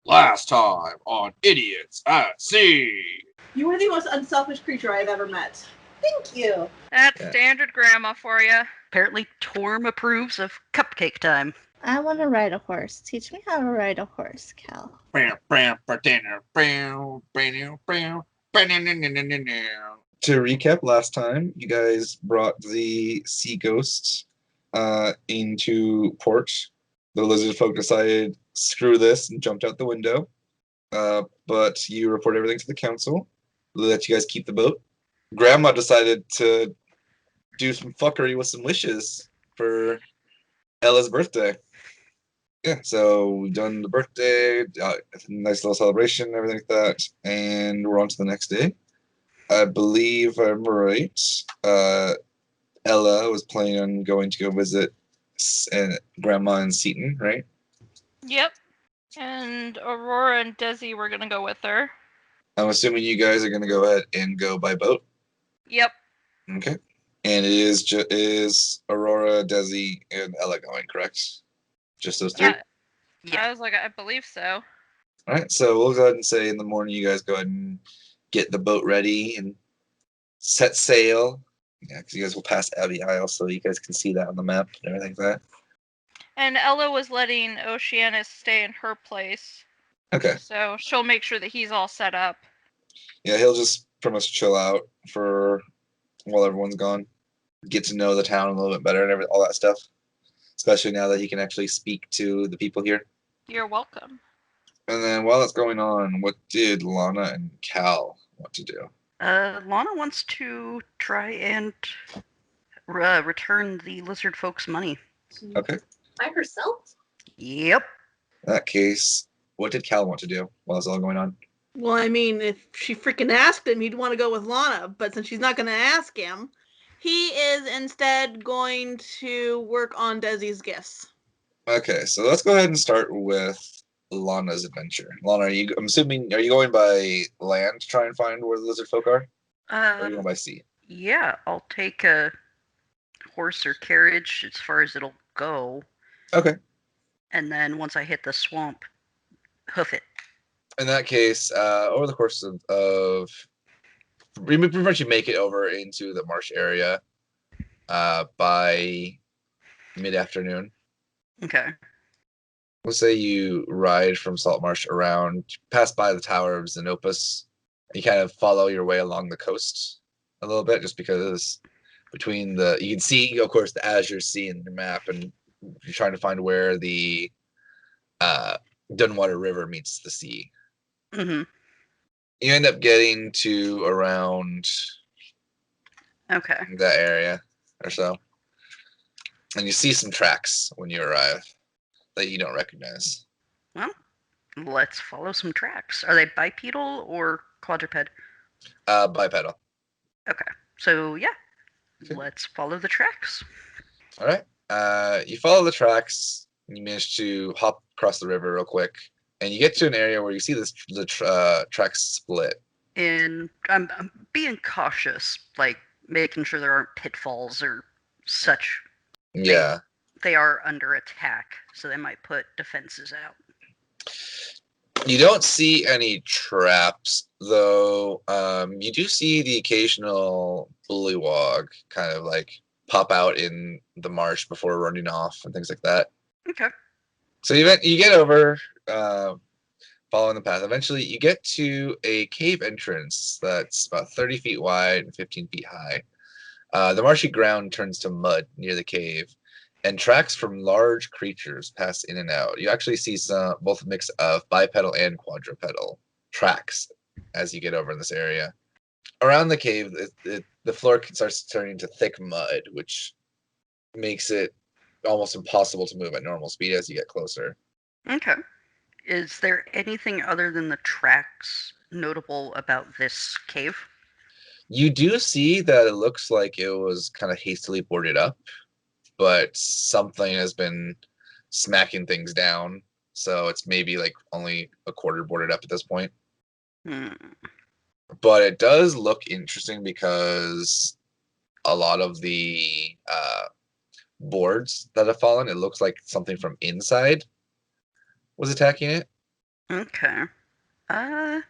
Last time on Idiots at Sea. You are the most unselfish creature I have ever met. Thank you. That's standard grandma for you. Apparently, Torm approves of cupcake time. I want to ride a horse. Teach me how to ride a horse, Cal. To recap, last time you guys brought the sea ghosts into port. The Lizardfolk decided, screw this, and jumped out the window. But you report everything to the council. They let you guys keep the boat. Grandma decided to do some fuckery with some wishes for Ella's birthday. Yeah, so we've done the birthday, nice little celebration, everything like that, and we're on to the next day. I believe I'm right. Ella was planning on going to go visit Grandma in Seaton, right? Yep. And Aurora and Desi were going to go with her. I'm assuming you guys are going to go ahead and go by boat? Yep. Okay. And it is Aurora, Desi, and Ella going, correct? Just those three? Yeah. I was like, I believe so. All right, so we'll go ahead and say in the morning you guys go ahead and get the boat ready and set sail. Yeah, because you guys will pass Abbey Isle, so you guys can see that on the map and everything like that. And Ella was letting Oceanus stay in her place. Okay. So she'll make sure that he's all set up. Yeah, he'll just pretty much chill out for while everyone's gone. Get to know the town a little bit better and all that stuff. Especially now that he can actually speak to the people here. You're welcome. And then while that's going on, what did Lanna and Cal want to do? Lanna wants to try and return the Lizardfolk's money. Okay. By herself? Yep. In that case, what did Cal want to do while it's all going on? Well, I mean, if she freaking asked him, he'd want to go with Lanna. But since she's not going to ask him, he is instead going to work on Desi's gifts. Okay, so let's go ahead and start with Lanna's adventure. Lanna, I'm assuming, are you going by land to try and find where the Lizardfolk are? Or are you going by sea? Yeah, I'll take a horse or carriage as far as it'll go. Okay. And then once I hit the swamp, hoof it. In that case, over the course of pretty much you make it over into the marsh area by mid-afternoon. Okay. We'll say you ride from Saltmarsh around, pass by the Tower of Xenopus, and you kind of follow your way along the coast a little bit, just because between you can see, of course, the Azure Sea in your map, and you're trying to find where the Dunwater River meets the sea. Mm-hmm. You end up getting to around that area or so. And you see some tracks when you arrive that you don't recognize. Well, let's follow some tracks. Are they bipedal or quadruped? Bipedal. Okay. So, yeah. Okay. Let's follow the tracks. All right. You follow the tracks, and you manage to hop across the river real quick. And you get to an area where you see the tracks split. And I'm being cautious, like making sure there aren't pitfalls or such. Yeah. They are under attack, so they might put defenses out. You don't see any traps, though. You do see the occasional bullywog kind of like pop out in the marsh before running off and things like that. Okay. So you get over, following the path. Eventually, you get to a cave entrance that's about 30 feet wide and 15 feet high. The marshy ground turns to mud near the cave, and tracks from large creatures pass in and out. You actually see both a mix of bipedal and quadrupedal tracks as you get over in this area. Around the cave, the floor starts turning to thick mud, which makes it almost impossible to move at normal speed as you get closer. Okay. Is there anything other than the tracks notable about this cave? You do see that it looks like it was kind of hastily boarded up, but something has been smacking things down, so it's maybe like only a quarter boarded up at this point. But it does look interesting because a lot of the boards that have fallen, it looks like something from inside was attacking it. Okay. I'm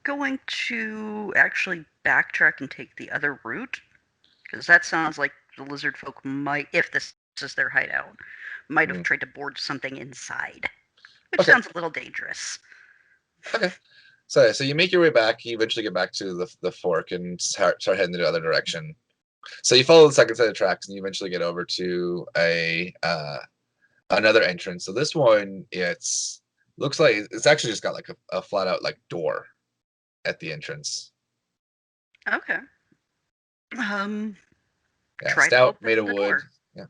going to actually backtrack and take the other route, because that sounds like the lizard folk might, if this is their hideout, might have tried to board something inside, which Okay. sounds a little dangerous. Okay. So you make your way back. You eventually get back to the fork and start heading in the other direction. So you follow the second set of tracks, and you eventually get over to another entrance. So this one, looks like it's actually just got like a flat out like door at the entrance. Okay. Yeah, Try to stout, open made of the wood. door. Yeah,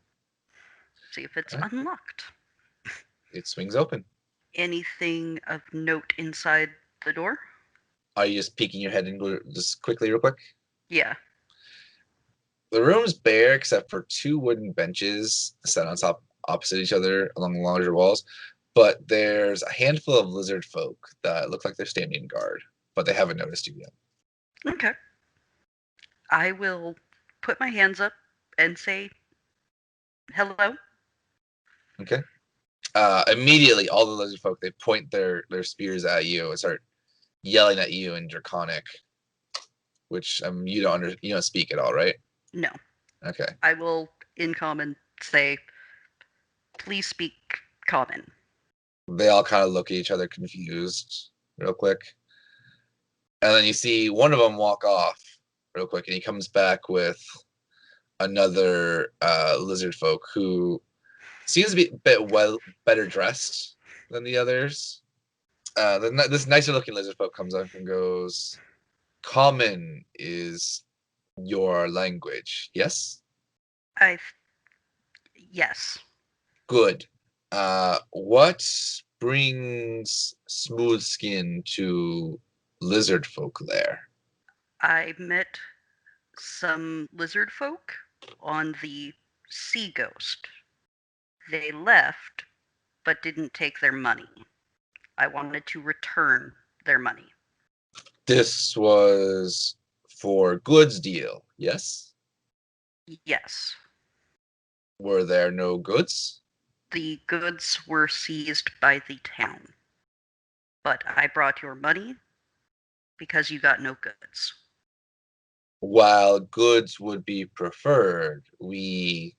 See if it's Alright. unlocked. it swings open. Anything of note inside the door? Are you just peeking your head in just quickly, real quick? Yeah. The room's bare except for two wooden benches set on top opposite each other along the larger walls. But there's a handful of lizard folk that look like they're standing guard, but they haven't noticed you yet. Okay. I will put my hands up and say, hello. Okay. Immediately, all the lizard folk, they point their spears at you and start yelling at you in Draconic, which you don't speak at all, right? No. Okay. I will, in common, say, please speak common. They all kind of look at each other confused real quick. And then you see one of them walk off real quick, and he comes back with another lizard folk who seems to be a bit better dressed than the others. This nicer looking lizard folk comes up and goes, "Common is your language, yes? Yes. Good. What brings smooth skin to lizard folk there?" I met some lizard folk on the Sea Ghost. They left, but didn't take their money. I wanted to return their money. This was for goods deal, yes? Yes. Were there no goods? The goods were seized by the town. But I brought your money because you got no goods. While goods would be preferred, we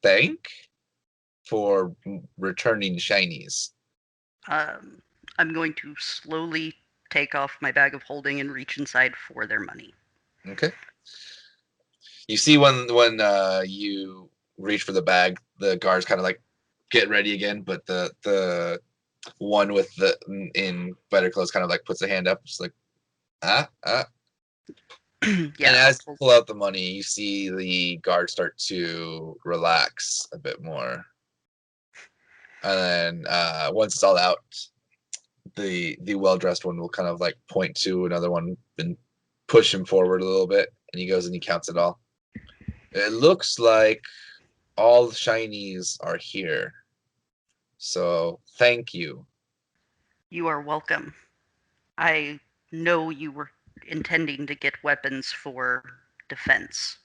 thank for returning shinies. I'm going to slowly take off my bag of holding and reach inside for their money. Okay. You see when you reach for the bag, the guards kind of like get ready again, but the one with the in better clothes kind of like puts a hand up, just like ah. Yeah. And as you pull out the money, you see the guard start to relax a bit more. And then once it's all out, the well-dressed one will kind of like point to another one and push him forward a little bit, and he goes and he counts it all. It looks like all the shinies are here. So thank you. You are welcome. I know you were intending to get weapons for defense.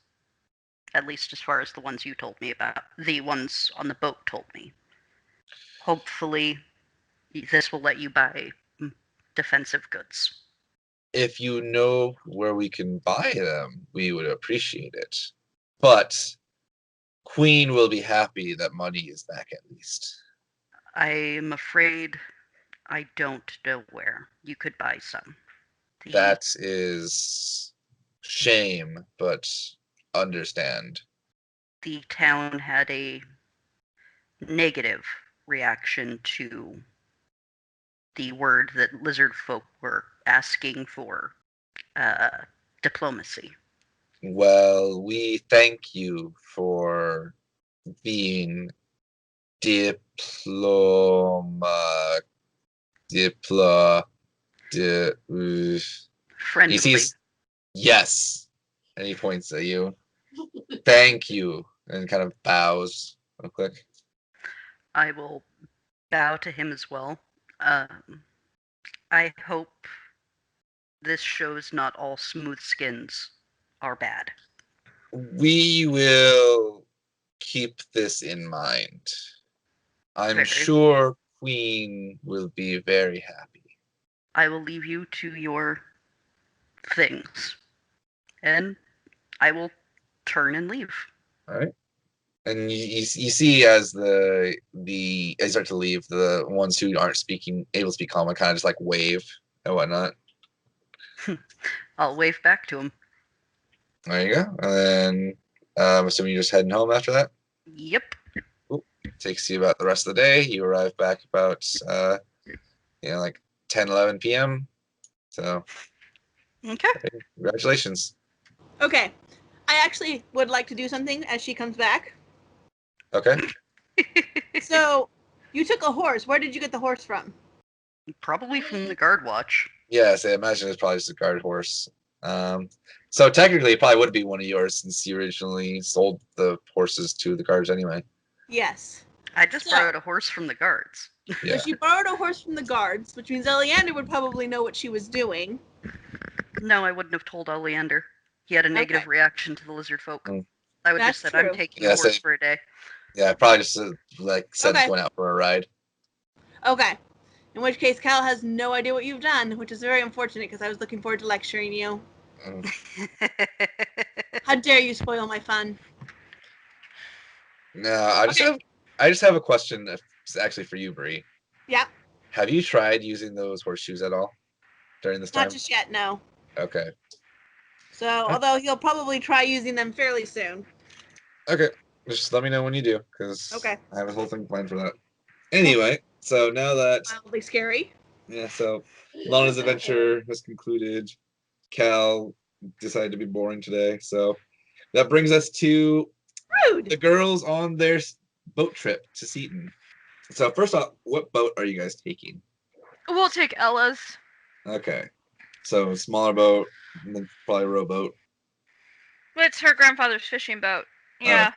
At least as far as the ones you told me about. The ones on the boat told me. Hopefully, this will let you buy defensive goods. If you know where we can buy them, we would appreciate it. But Queen will be happy that money is back at least. I am afraid I don't know where you could buy some. That is shame, but understand. The town had a negative reaction to the word that lizard folk were asking for diplomacy. Well, we thank you for being diploma diplo di, Friendly. He sees yes, and he points at you. Thank you, and kind of bows real quick. I will bow to him as well. I hope this shows not all smooth skins are bad. We will keep this in mind. I'm Very sure Queen will be very happy. I will leave you to your things, and I will turn and leave. All right. And you see as as you start to leave, the ones who aren't able to speak common kind of just like wave and whatnot. I'll wave back to him. There you go. And then I'm assuming you're just heading home after that. Yep. Takes you about the rest of the day. You arrive back about like 10-11 p.m. So Okay. congratulations. Okay. I actually would like to do something as she comes back. Okay. So, you took a horse. Where did you get the horse from? Probably from the guard watch. Yes, I imagine it's probably just a guard horse. So technically, it probably would be one of yours since you originally sold the horses to the guards anyway. Yes. I just So- borrowed a horse from the guards. Yeah. So she borrowed a horse from the guards, which means Eliander would probably know what she was doing. No, I wouldn't have told Oleander. He had a negative Okay. reaction to the Lizardfolk. Mm. I would That's just said, I'm true. taking Yeah, a horse same. for a day. Yeah, probably just said Okay. going out for a ride. Okay. In which case, Cal has no idea what you've done, which is very unfortunate because I was looking forward to lecturing you. Mm. How dare you spoil my fun? No, I Okay. just have a question. It's actually for you, Bree. Yeah. Have you tried using those horseshoes at all during this time? Not just yet, no. Okay. So, although he'll probably try using them fairly soon. Okay. Just let me know when you do, because Okay. I have a whole thing planned for that. Anyway, so now that Mildly scary. so Lana's adventure has concluded. Cal decided to be boring today, so that brings us to the Rude. girls on their boat trip to Seaton. So first off, what boat are you guys taking? We'll take Ella's. Okay, so smaller boat, and then probably a rowboat. It's her grandfather's fishing boat. Yeah.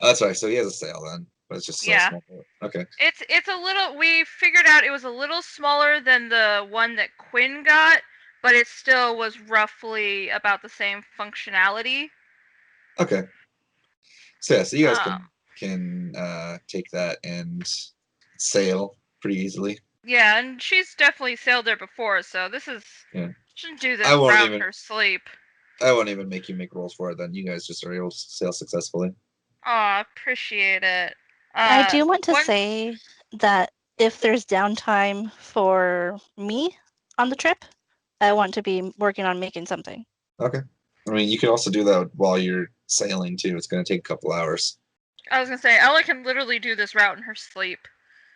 Oh, that's right. So he has a sail then, but it's just still a Yeah. small boat. Okay. It's a little. We figured out it was a little smaller than the one that Quinn got, but it still was roughly about the same functionality. Okay. So yeah, so you guys Um, can take that and sail pretty easily. Yeah, and she's definitely sailed there before, so this is Yeah. shouldn't do this I won't route even- in her sleep. I won't even make you make rolls for it. Then you guys just are able to sail successfully. Aw, appreciate it. I do want to one- say that if there's downtime for me on the trip, I want to be working on making something. Okay. I mean, you can also do that while you're sailing too. It's going to take a couple hours. I was gonna say Ella can literally do this route in her sleep.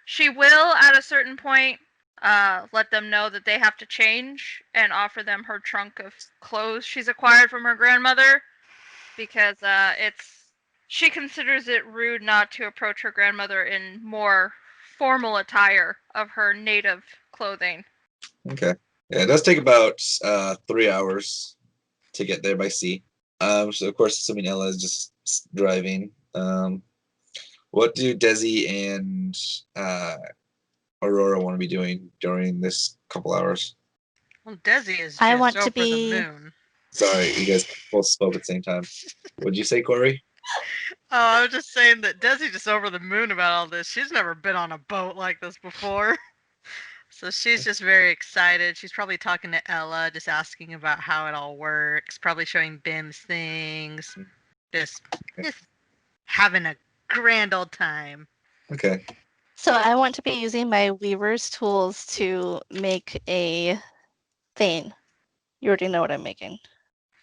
She will, at a certain point, let them know that they have to change and offer them her trunk of clothes she's acquired from her grandmother, because she considers it rude not to approach her grandmother in more formal attire of her native clothing. Okay. Yeah, it does take about 3 hours to get there by sea. So of course, assuming Ella is just driving. What do Desi and Aurora want to be doing during this couple hours? Well, Desi is I just want to over be- the moon. Sorry, you guys both spoke at the same time. What'd you say, Corey? Oh, I was just saying that Desi just over the moon about all this. She's never been on a boat like this before. So she's just very excited. She's probably talking to Ella, just asking about how it all works, probably showing Bim's things. Just having a grand old time. Okay. So I want to be using my weaver's tools to make a thing. You already know what I'm making.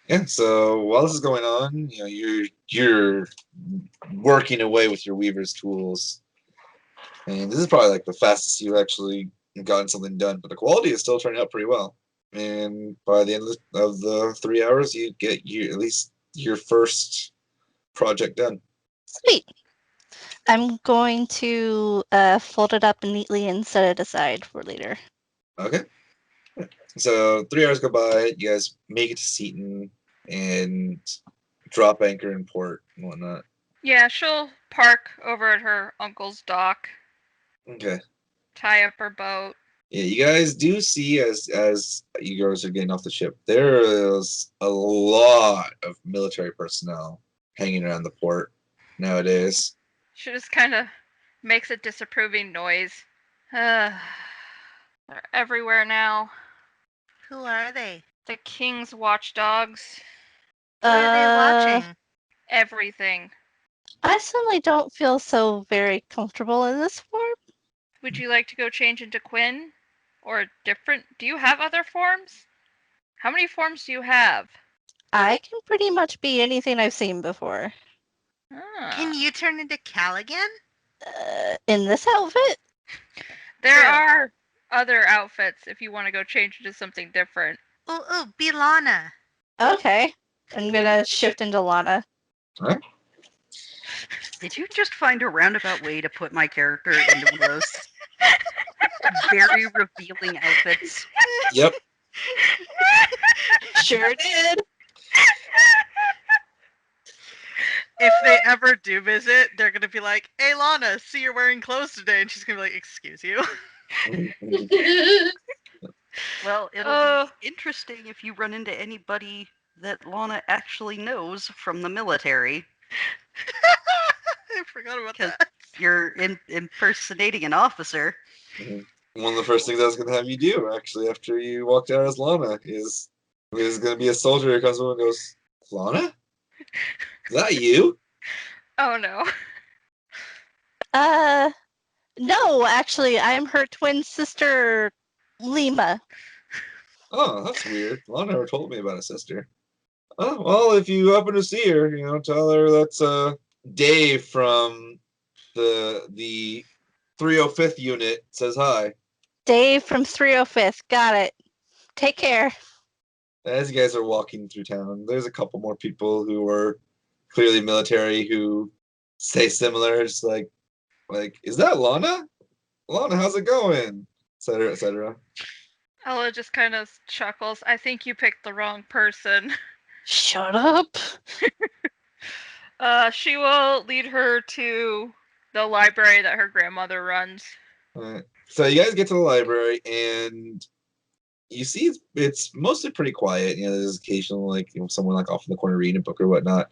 Yeah. So while this is going on, you're working away with your weaver's tools, and this is probably like the fastest you've actually gotten something done. But the quality is still turning out pretty well. And by the end of the 3 hours, you get at least your first project done. Sweet. I'm going to fold it up neatly and set it aside for later. Okay. So 3 hours go by. You guys make it to Seaton and drop anchor in port and whatnot. Yeah, she'll park over at her uncle's dock, Okay. tie up her boat. Yeah, you guys do see as you guys are getting off the ship, there is a lot of military personnel hanging around the port nowadays. She just kind of makes a disapproving noise. They're everywhere now. Who are they? The King's watchdogs. What are they watching? Everything. I suddenly don't feel so very comfortable in this form. Would you like to go change into Quinn? Or different? Do you have other forms? How many forms do you have? I can pretty much be anything I've seen before. Can you turn into Callaghan? In this outfit? There True. are other outfits if you want to go change into something different. Oh, be Lanna. Okay. I'm gonna shift into Lanna. Huh? Did you just find a roundabout way to put my character into one of those very revealing outfits? Yep. Sure did. If they ever do visit, they're gonna be like, "Hey, Lanna, see you're wearing clothes today," and she's gonna be like, "Excuse you." Well, it'll be interesting if you run into anybody that Lana actually knows from the military, I forgot about 'cause that. you're impersonating an officer. One of the first things I was going to have you do, actually, after you walked out as Lana, is there's going to be a soldier who comes over and goes, Lana? Is that you? Oh no. No, actually, I'm her twin sister, Lima. Oh, that's weird. Lana never told me about a sister. Oh, well, if you happen to see her, tell her that's Dave from the 305th unit says hi. Dave from 305th. Got it. Take care. As you guys are walking through town, there's a couple more people who are clearly military who say similar. It's like, is that Lana? Lana, how's it going? Etc. Etc. Ella just kind of chuckles. I think you picked the wrong person. Shut up. She will lead her to the library that her grandmother runs. Alright. So you guys get to the library and you see it's mostly pretty quiet. There's occasional someone off in the corner reading a book or whatnot.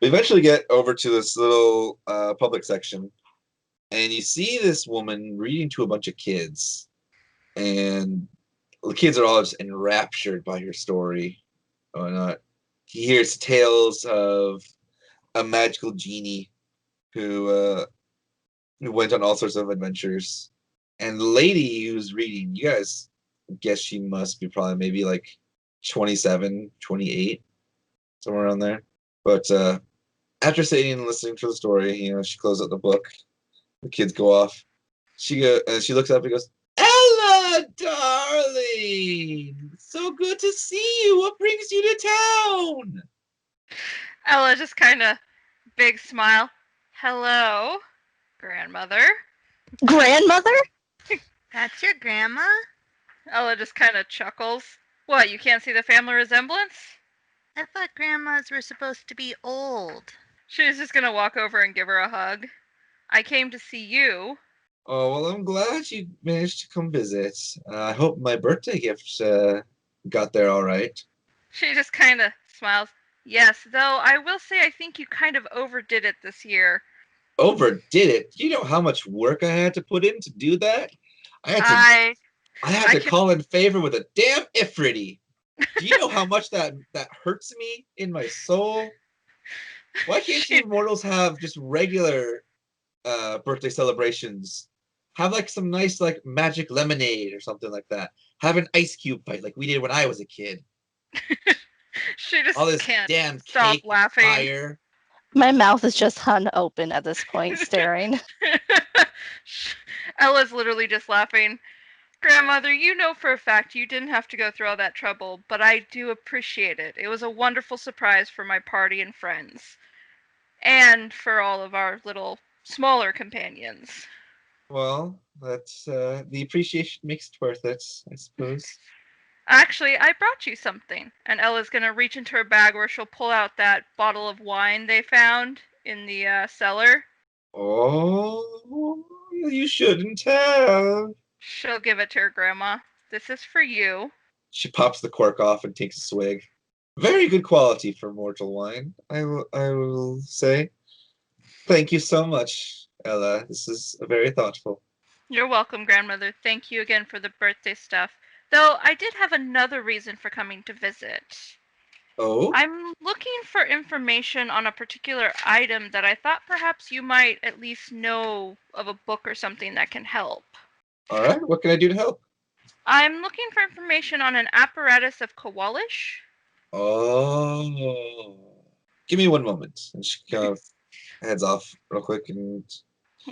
We eventually get over to this little public section, and you see this woman reading to a bunch of kids, and the kids are all just enraptured by her story. Or not. He hears tales of a magical genie who went on all sorts of adventures. And the lady who's reading, you guys guess she must be probably maybe 27, 28, somewhere around there. But after sitting and listening to the story, she closes up the book. The kids go off. She looks up and goes, Ella, darling! So good to see you. What brings you to town? Ella just kind of big smile. Hello, grandmother. Grandmother? That's your grandma? Ella just kind of chuckles. What, you can't see the family resemblance? I thought grandmas were supposed to be old. She's just gonna walk over and give her a hug. I came to see you. Oh, well, I'm glad you managed to come visit. I hope my birthday gift got there all right. She just kind of smiles. Yes, though I will say I think you kind of overdid it this year. Overdid it. Do you know how much work I had to put in to do that? I had to call in favor with a damn Ifriti. Do you know how much that hurts me in my soul? Why can't you mortals have just regular birthday celebrations? Have some nice magic lemonade or something like that. Have an ice cube fight like we did when I was a kid. She just All this can't damn stop cake laughing. fire. My mouth is just hung open at this point, staring. Ella's literally just laughing. Grandmother, you know for a fact you didn't have to go through all that trouble, but I do appreciate it. It was a wonderful surprise for my party and friends. And for all of our little smaller companions. Well, that's the appreciation makes it worth it, I suppose. Actually, I brought you something. And Ella's gonna reach into her bag where she'll pull out that bottle of wine they found in the cellar. Oh, you shouldn't have. She'll give it to her grandma. This is for you. She pops the cork off and takes a swig. Very good quality for mortal wine, I will say. Thank you so much, Ella. This is very thoughtful. You're welcome, grandmother. Thank you again for the birthday stuff. Though I did have another reason for coming to visit. Oh, I'm looking for information on a particular item that I thought perhaps you might at least know of a book or something that can help. all right. What can I do to help? I'm looking for information on an apparatus of Kowalish. Oh, give me one moment. And she kind of heads off real quick and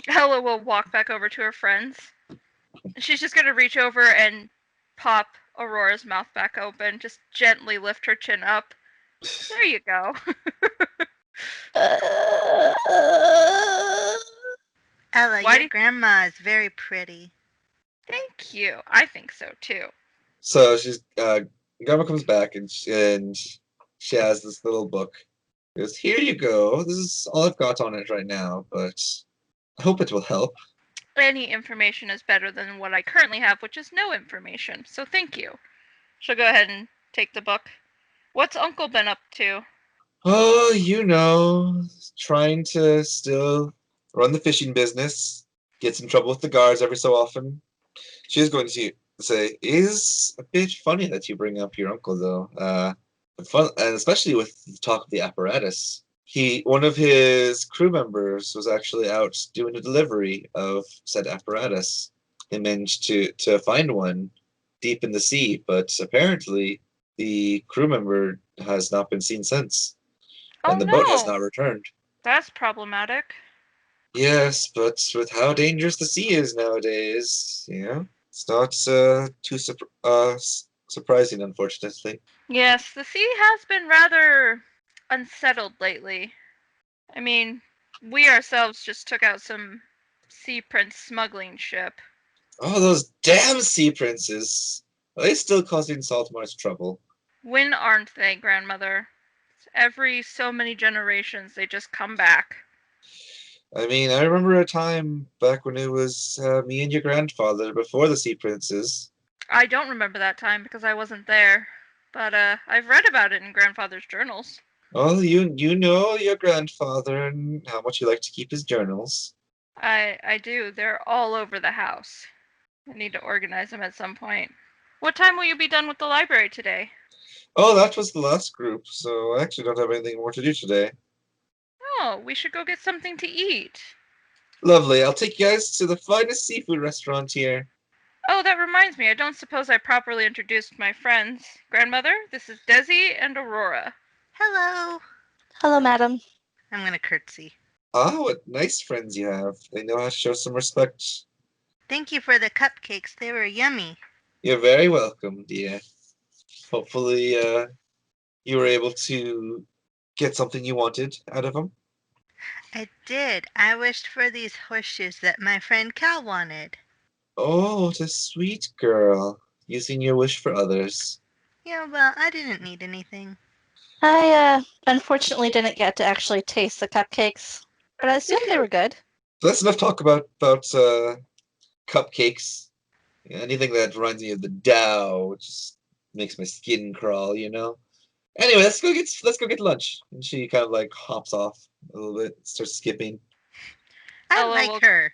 Ella will walk back over to her friends. She's just gonna reach over and pop Aurora's mouth back open, just gently lift her chin up. There you go. Ella, Why your do grandma is very pretty. Thank you. I think so too. so she's Grandma comes back and she has this little book. She goes, here you go. This is all I've got on it right now, but I hope it will help. Any information is better than what I currently have, which is no information. So thank you. She'll go ahead and take the book. What's Uncle been up to? Oh, you know, trying to still run the fishing business, gets in trouble with the guards every so often. She's going to say, it is a bit funny that you bring up your uncle, though. Fun, and especially with the talk of the apparatus. One of his crew members was actually out doing a delivery of said apparatus. They managed to find one deep in the sea, but apparently the crew member has not been seen since, Oh and the boat has no, not returned. that's problematic. Yes, but with how dangerous the sea is nowadays, it's not too surprising, unfortunately. Yes, the sea has been rather unsettled lately. I mean, we ourselves just took out some sea prince smuggling ship. Oh, those damn sea princes! Are they still causing Saltmarsh trouble? When aren't they, grandmother? Every so many generations, they just come back. I mean, I remember a time back when it was me and your grandfather before the sea princes. I don't remember that time because I wasn't there, but I've read about it in grandfather's journals. Well, you know your grandfather and how much he liked to keep his journals. I do. They're all over the house. I need to organize them at some point. What time will you be done with the library today? Oh, that was the last group, so I actually don't have anything more to do today. Oh, we should go get something to eat. Lovely. I'll take you guys to the finest seafood restaurant here. Oh, that reminds me. I don't suppose I properly introduced my friends. Grandmother, this is Desi and Aurora. Hello. Hello, madam. I'm gonna curtsy. Ah, what nice friends you have. They know how to show some respect. Thank you for the cupcakes. They were yummy. You're very welcome, dear. Hopefully, you were able to get something you wanted out of them. I did. I wished for these horseshoes that my friend Cal wanted. Oh, what a sweet girl. Using your wish for others. Yeah, well, I didn't need anything. I unfortunately didn't get to actually taste the cupcakes, but I assume they were good. So that's enough talk about cupcakes. Anything that reminds me of the Dow, which just makes my skin crawl, Anyway, let's go get lunch. And she kind of like hops off a little bit, starts skipping. I Ella like will- her.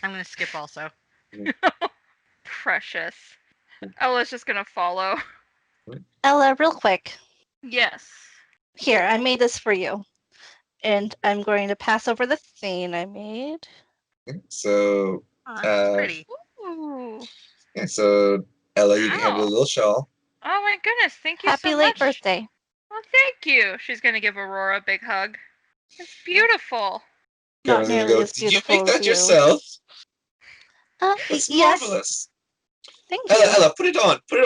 I'm gonna skip also. Precious. Ella's just gonna follow. Ella, real quick. Yes. Here, I made this for you. And I'm going to pass over the thing I made. So Oh, that's pretty. Ooh. yeah, so Ella, you can handle a Wow. little shawl. Oh my goodness, thank you Happy so late much. birthday. Well, thank you. She's gonna give Aurora a big hug. It's beautiful. Not Grandma's gonna nearly go, as did you beautiful make as that you. yourself? That's Yes, marvelous. thank Ella, you. Ella, put it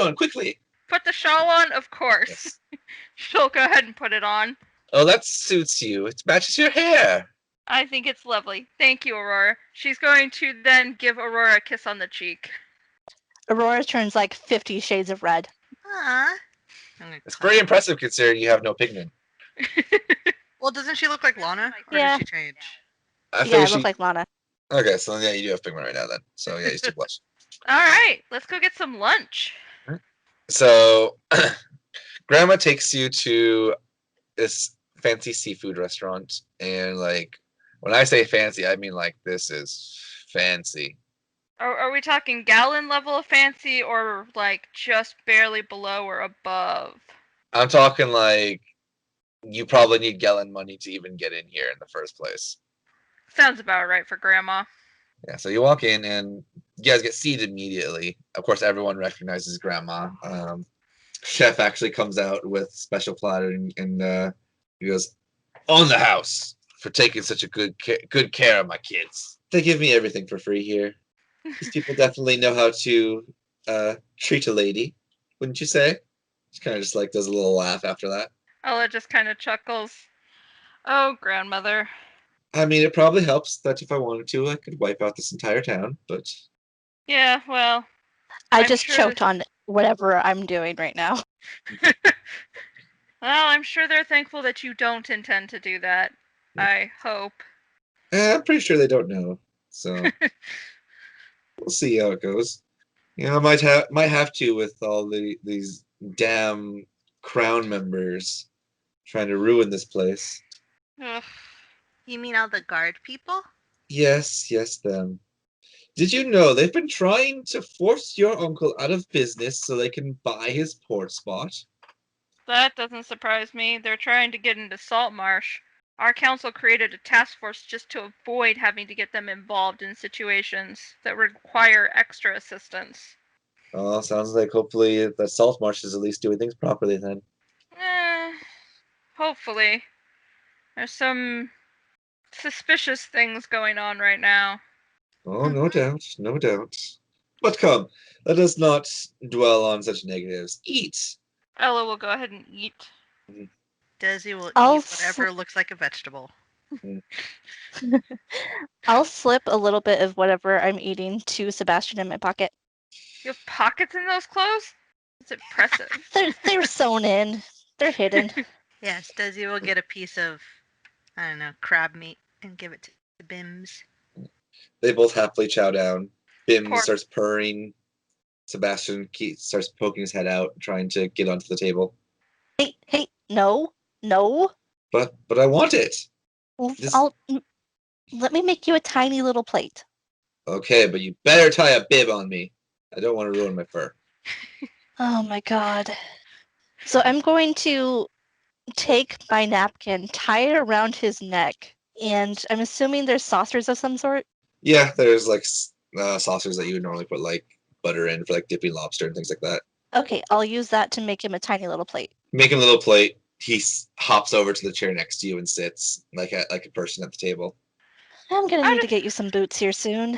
on quickly. Put the shawl on, of course. Yes. She'll go ahead and put it on. Oh, that suits you. It matches your hair. I think it's lovely. Thank you, Aurora. She's going to then give Aurora a kiss on the cheek. Aurora turns like 50 shades of red. Aw. I'm gonna It's clap. pretty impressive considering you have no pigment. Well, doesn't she look like Lana? Or Yeah. did she change? I Yeah, figure I she. look like Lana. Okay, so yeah, you do have pigment right now then. So yeah, you still blush. All right, let's go get some lunch. So, Grandma takes you to this fancy seafood restaurant, and like when I say fancy, I mean like this is fancy. Are we talking gallon level of fancy or like just barely below or above? I'm talking like you probably need gallon money to even get in here in the first place. Sounds about right for Grandma. Yeah, so you walk in and you guys get seated immediately. Of course, everyone recognizes Grandma. Chef actually comes out with special platter and he goes, "On the house for taking such a good care of my kids. They give me everything for free here. These people definitely know how to treat a lady, wouldn't you say?" She kind of just like does a little laugh after that. Ella just kind of chuckles. Oh, grandmother. I mean, it probably helps that if I wanted to, I could wipe out this entire town, but Yeah, well, I I'm just sure choked on whatever I'm doing right now. well, I'm sure they're thankful that you don't intend to do that. I hope. I'm pretty sure they don't know. So we'll see how it goes. You know, I might have to with all these damn crown members trying to ruin this place. Ugh. You mean all the guard people? Yes, them. Did you know they've been trying to force your uncle out of business so they can buy his port spot? That doesn't surprise me. They're trying to get into Saltmarsh. Our council created a task force just to avoid having to get them involved in situations that require extra assistance. Oh, sounds like hopefully the salt marsh is at least doing things properly then. Hopefully. There's some suspicious things going on right now. Oh, no doubt, no doubt. But come, let us not dwell on such negatives. Eat. Ella will go ahead and eat. Desi will I'll eat whatever looks like a vegetable. I'll slip a little bit of whatever I'm eating to Sebastian in my pocket. You have pockets in those clothes? It's impressive. They're sewn in. They're hidden. Yes, Desi will get a piece of, I don't know, crab meat and give it to Bims. They both happily chow down. Bim Poor- starts purring. Sebastian starts poking his head out, trying to get onto the table. Hey, no. But I want it. This- Let me make you a tiny little plate. Okay, but you better tie a bib on me. I don't want to ruin my fur. Oh my god. So I'm going to take my napkin, tie it around his neck, and I'm assuming there's saucers of some sort. Yeah, there's like saucers that you would normally put like butter in for like dipping lobster and things like that. Okay, I'll use that to make him a tiny little plate. Make him a little plate. He hops over to the chair next to you and sits like a person at the table. I'm gonna need to get you some boots here soon.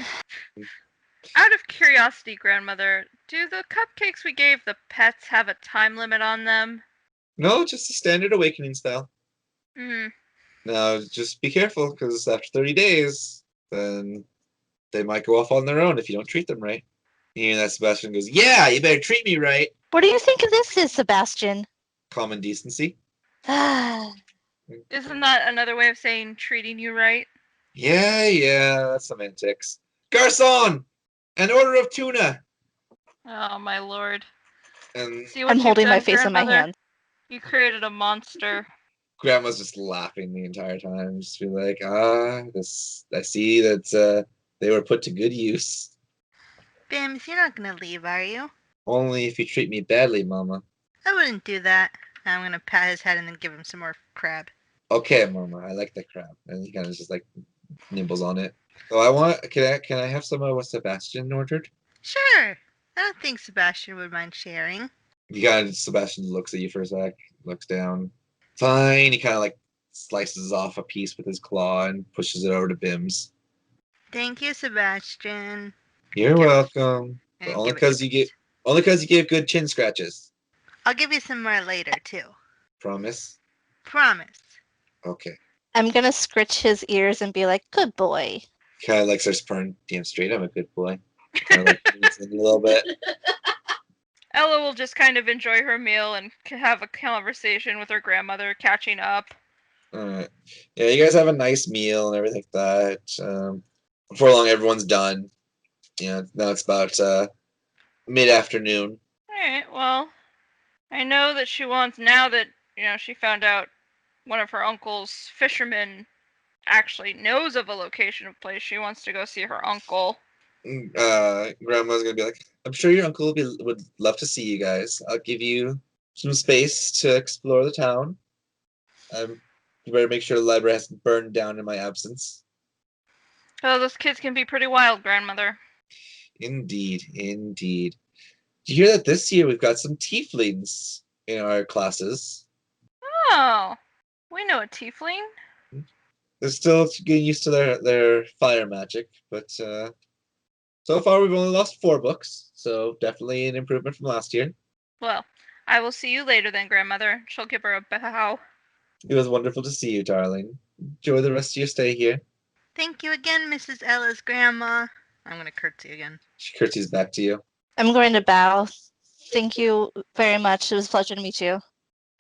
Out of curiosity, grandmother, do the cupcakes we gave the pets have a time limit on them? No, just a standard awakening style. Hmm. Now, just be careful because after 30 days, then they might go off on their own if you don't treat them right. And that Sebastian goes, "Yeah, you better treat me right." What do you think of this is, Sebastian? Common decency. Isn't that another way of saying treating you right? Yeah, that's semantics. Garçon, an order of tuna. Oh my lord. And See what I'm you've holding my done, face in my grandmother? hands. You created a monster. Grandma's just laughing the entire time, just be like, this. I see that they were put to good use. Bims, you're not gonna leave, are you? Only if you treat me badly, Mama. I wouldn't do that. I'm gonna pat his head and then give him some more crab. Okay, Mama, I like the crab, and he kind of just like nibbles on it. So I want. Can I have some of what Sebastian ordered? Sure. I don't think Sebastian would mind sharing. Sebastian looks at you for a sec, looks down. Fine. He kind of like slices off a piece with his claw and pushes it over to Bim's. Thank you, Sebastian. You're Give it- welcome. But and only give it to because only because you gave good chin scratches. I'll give you some more later, too. Promise. Promise. Okay. I'm gonna scritch his ears and be like, "Good boy." Kind of like starts purring. Damn straight, I'm a good boy. Kind of like leans in a little bit. Ella will just kind of enjoy her meal and have a conversation with her grandmother, catching up. Alright. Yeah, you guys have a nice meal and everything like that. Before long, everyone's done. Yeah, now it's about mid-afternoon. Alright, well, I know that she wants, now that, she found out one of her uncle's fishermen actually knows of a location of place, she wants to go see her uncle. Grandma's gonna be like, I'm sure your uncle would love to see you guys. I'll give you some space to explore the town. You better make sure the library hasn't burned down in my absence. Oh, those kids can be pretty wild, grandmother. Indeed, indeed. Do you hear that this year we've got some tieflings in our classes? Oh, we know a tiefling. They're still getting used to their fire magic, but so far we've only lost 4 books, so definitely an improvement from last year. Well, I will see you later then, grandmother. She'll give her a bow. It was wonderful to see you, darling. Enjoy the rest of your stay here. Thank you again, Mrs. Ella's grandma. I'm gonna curtsy again. She curtsies back to you. I'm going to bow. Thank you very much. It was a pleasure to meet you.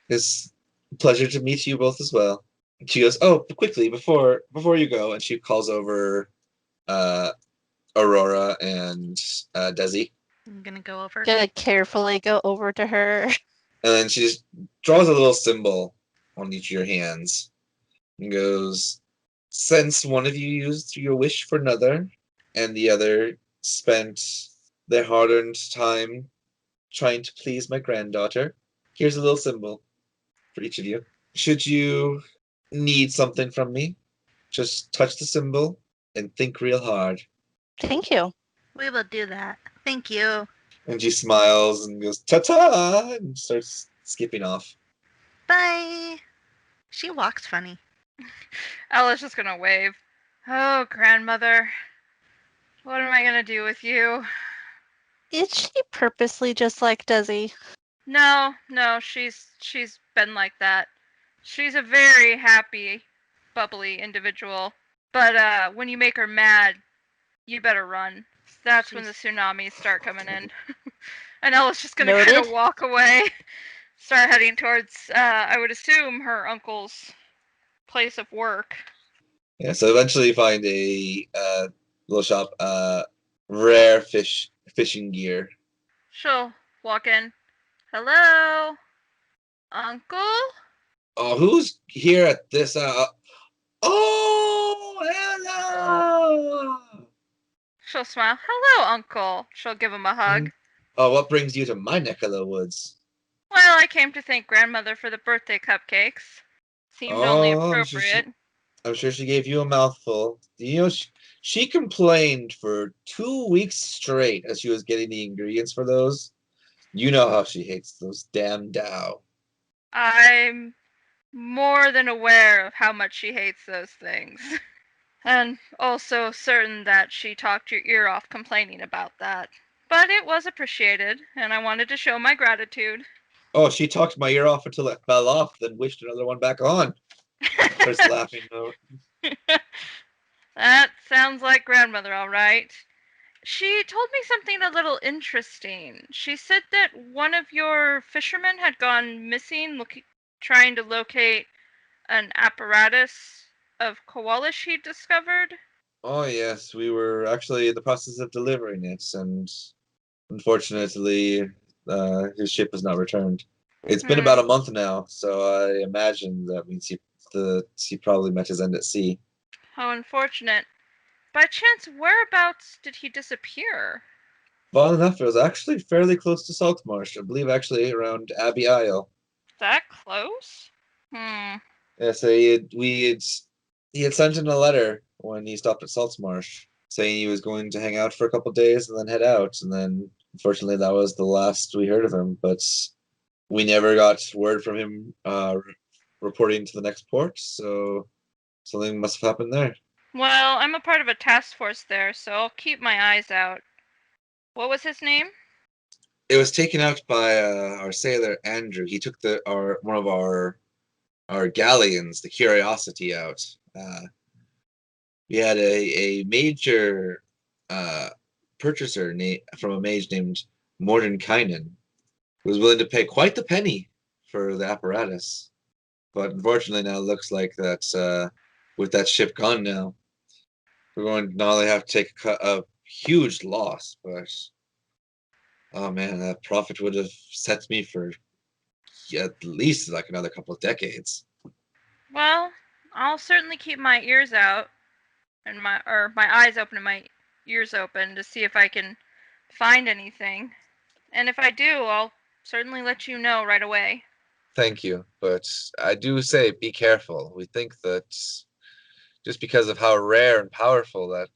It's a pleasure to meet you both as well. She goes, oh, quickly, before you go, and she calls over Aurora and Desi. I'm gonna go over. Gonna carefully go over to her. And then she just draws a little symbol on each of your hands and goes, since one of you used your wish for another, and the other spent their hard-earned time trying to please my granddaughter, here's a little symbol for each of you. Should you need something from me, just touch the symbol and think real hard. Thank you. We will do that. Thank you. And she smiles and goes, ta-ta, and starts skipping off. Bye. She walks funny. Ella's just gonna wave. Oh, grandmother. What am I gonna do with you? Is she purposely just like Desi? No, she's been like that. She's a very happy, bubbly individual. But when you make her mad, you better run. That's when the tsunamis start coming in. And Ella's just gonna kind of Noted. walk away, start heading towards, I would assume, her uncle's place of work. Yeah, so eventually you find a little shop, rare fishing gear. She'll walk in. Hello? Uncle? Oh, who's here at this? Oh, hello! She'll smile. Hello, Uncle. She'll give him a hug. Oh, what brings you to my neck of the woods? Well, I came to thank grandmother for the birthday cupcakes. Seemed only appropriate. I'm sure she gave you a mouthful. You know, she complained for 2 weeks straight as she was getting the ingredients for those. You know how she hates those damn Dow. I'm more than aware of how much she hates those things. And also certain that she talked your ear off complaining about that. But it was appreciated, and I wanted to show my gratitude. Oh, she talked my ear off until it fell off, then wished another one back on. Starts laughing though. That sounds like grandmother, all right. She told me something a little interesting. She said that one of your fishermen had gone missing, trying to locate an apparatus of koalas he'd discovered. Oh yes, we were actually in the process of delivering it, and unfortunately, his ship has not returned. It's been about a month now, so I imagine that means he probably met his end at sea. How unfortunate. By chance, whereabouts did he disappear? Well enough, it was actually fairly close to Saltmarsh. I believe actually around Abbey Isle. That close? Yeah, so he had sent in a letter when he stopped at Saltmarsh saying he was going to hang out for a couple of days and then head out. And then unfortunately that was the last we heard of him. But we never got word from him reporting to the next port, so something must have happened there. Well, I'm a part of a task force there, so I'll keep my eyes out. What was his name? It was taken out by our sailor Andrew. He took one of our galleons, the Curiosity, out. We had a major purchaser from a mage named Mordenkainen, who was willing to pay quite the penny for the apparatus. But unfortunately now it looks like that with that ship gone now, we're going to not only have to take a huge loss, but oh man, that profit would have set me for at least like another couple of decades. Well, I'll certainly keep my ears out and my eyes open and my ears open to see if I can find anything. And if I do, I'll certainly let you know right away. Thank you, but I do say be careful. We think that just because of how rare and powerful that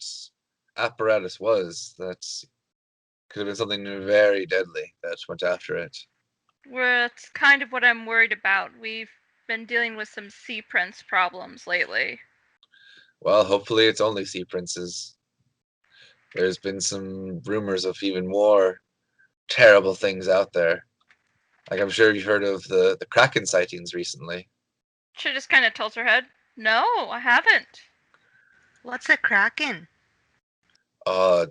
apparatus was, that could have been something very deadly that went after it. Well, that's kind of what I'm worried about. We've been dealing with some sea prince problems lately. Well, hopefully it's only sea princes. There's been some rumors of even more terrible things out there. Like I'm sure you've heard of the Kraken sightings recently. She just kind of tilts her head. No, I haven't. What's a kraken? Oh,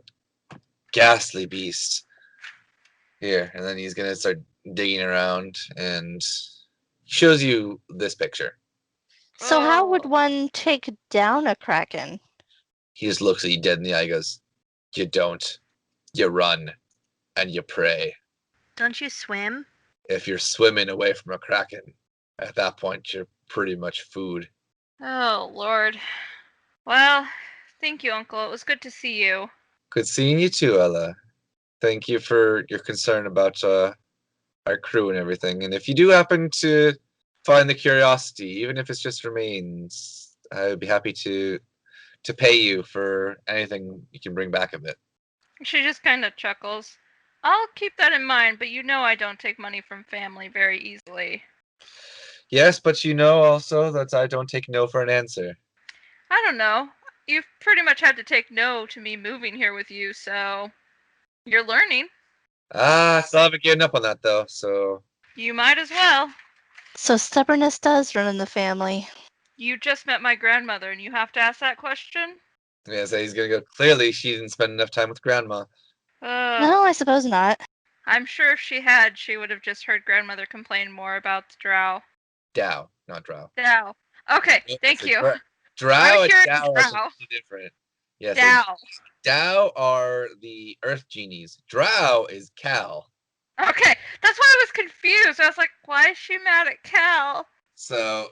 ghastly beast. Here, and then he's gonna start digging around and shows you this picture. So how would Oh. one take down a kraken? He just looks at you dead in the eye and goes, "You don't. You run and you pray. Don't you swim? If you're swimming away from a kraken, at that point you're pretty much food." Oh, Lord. Well, thank you, Uncle. It was good to see you. Good seeing you too, Ella. Thank you for your concern about our crew and everything. And if you do happen to find the curiosity, even if it's just remains, I would be happy to pay you for anything you can bring back of it. She just kind of chuckles. I'll keep that in mind, but you know I don't take money from family very easily. Yes, but you know also that I don't take no for an answer. I don't know. You've pretty much had to take no to me moving here with you, so you're learning. Ah, still haven't given up on that though, so You might as well. So stubbornness does run in the family. You just met my grandmother and you have to ask that question? yeah, so he's gonna go. Clearly, she didn't spend enough time with Grandma. No, I suppose not. I'm sure if she had, she would have just heard grandmother complain more about the drow. Dow, not Drow. Dow. Okay, Yep, thank it's you. Drow I'm and hearing Dow are drow. completely different. Yes, Dow. Dow are the Earth genies. Drow is Cal. Okay, that's why I was confused. I was like, why is she mad at Cal? So,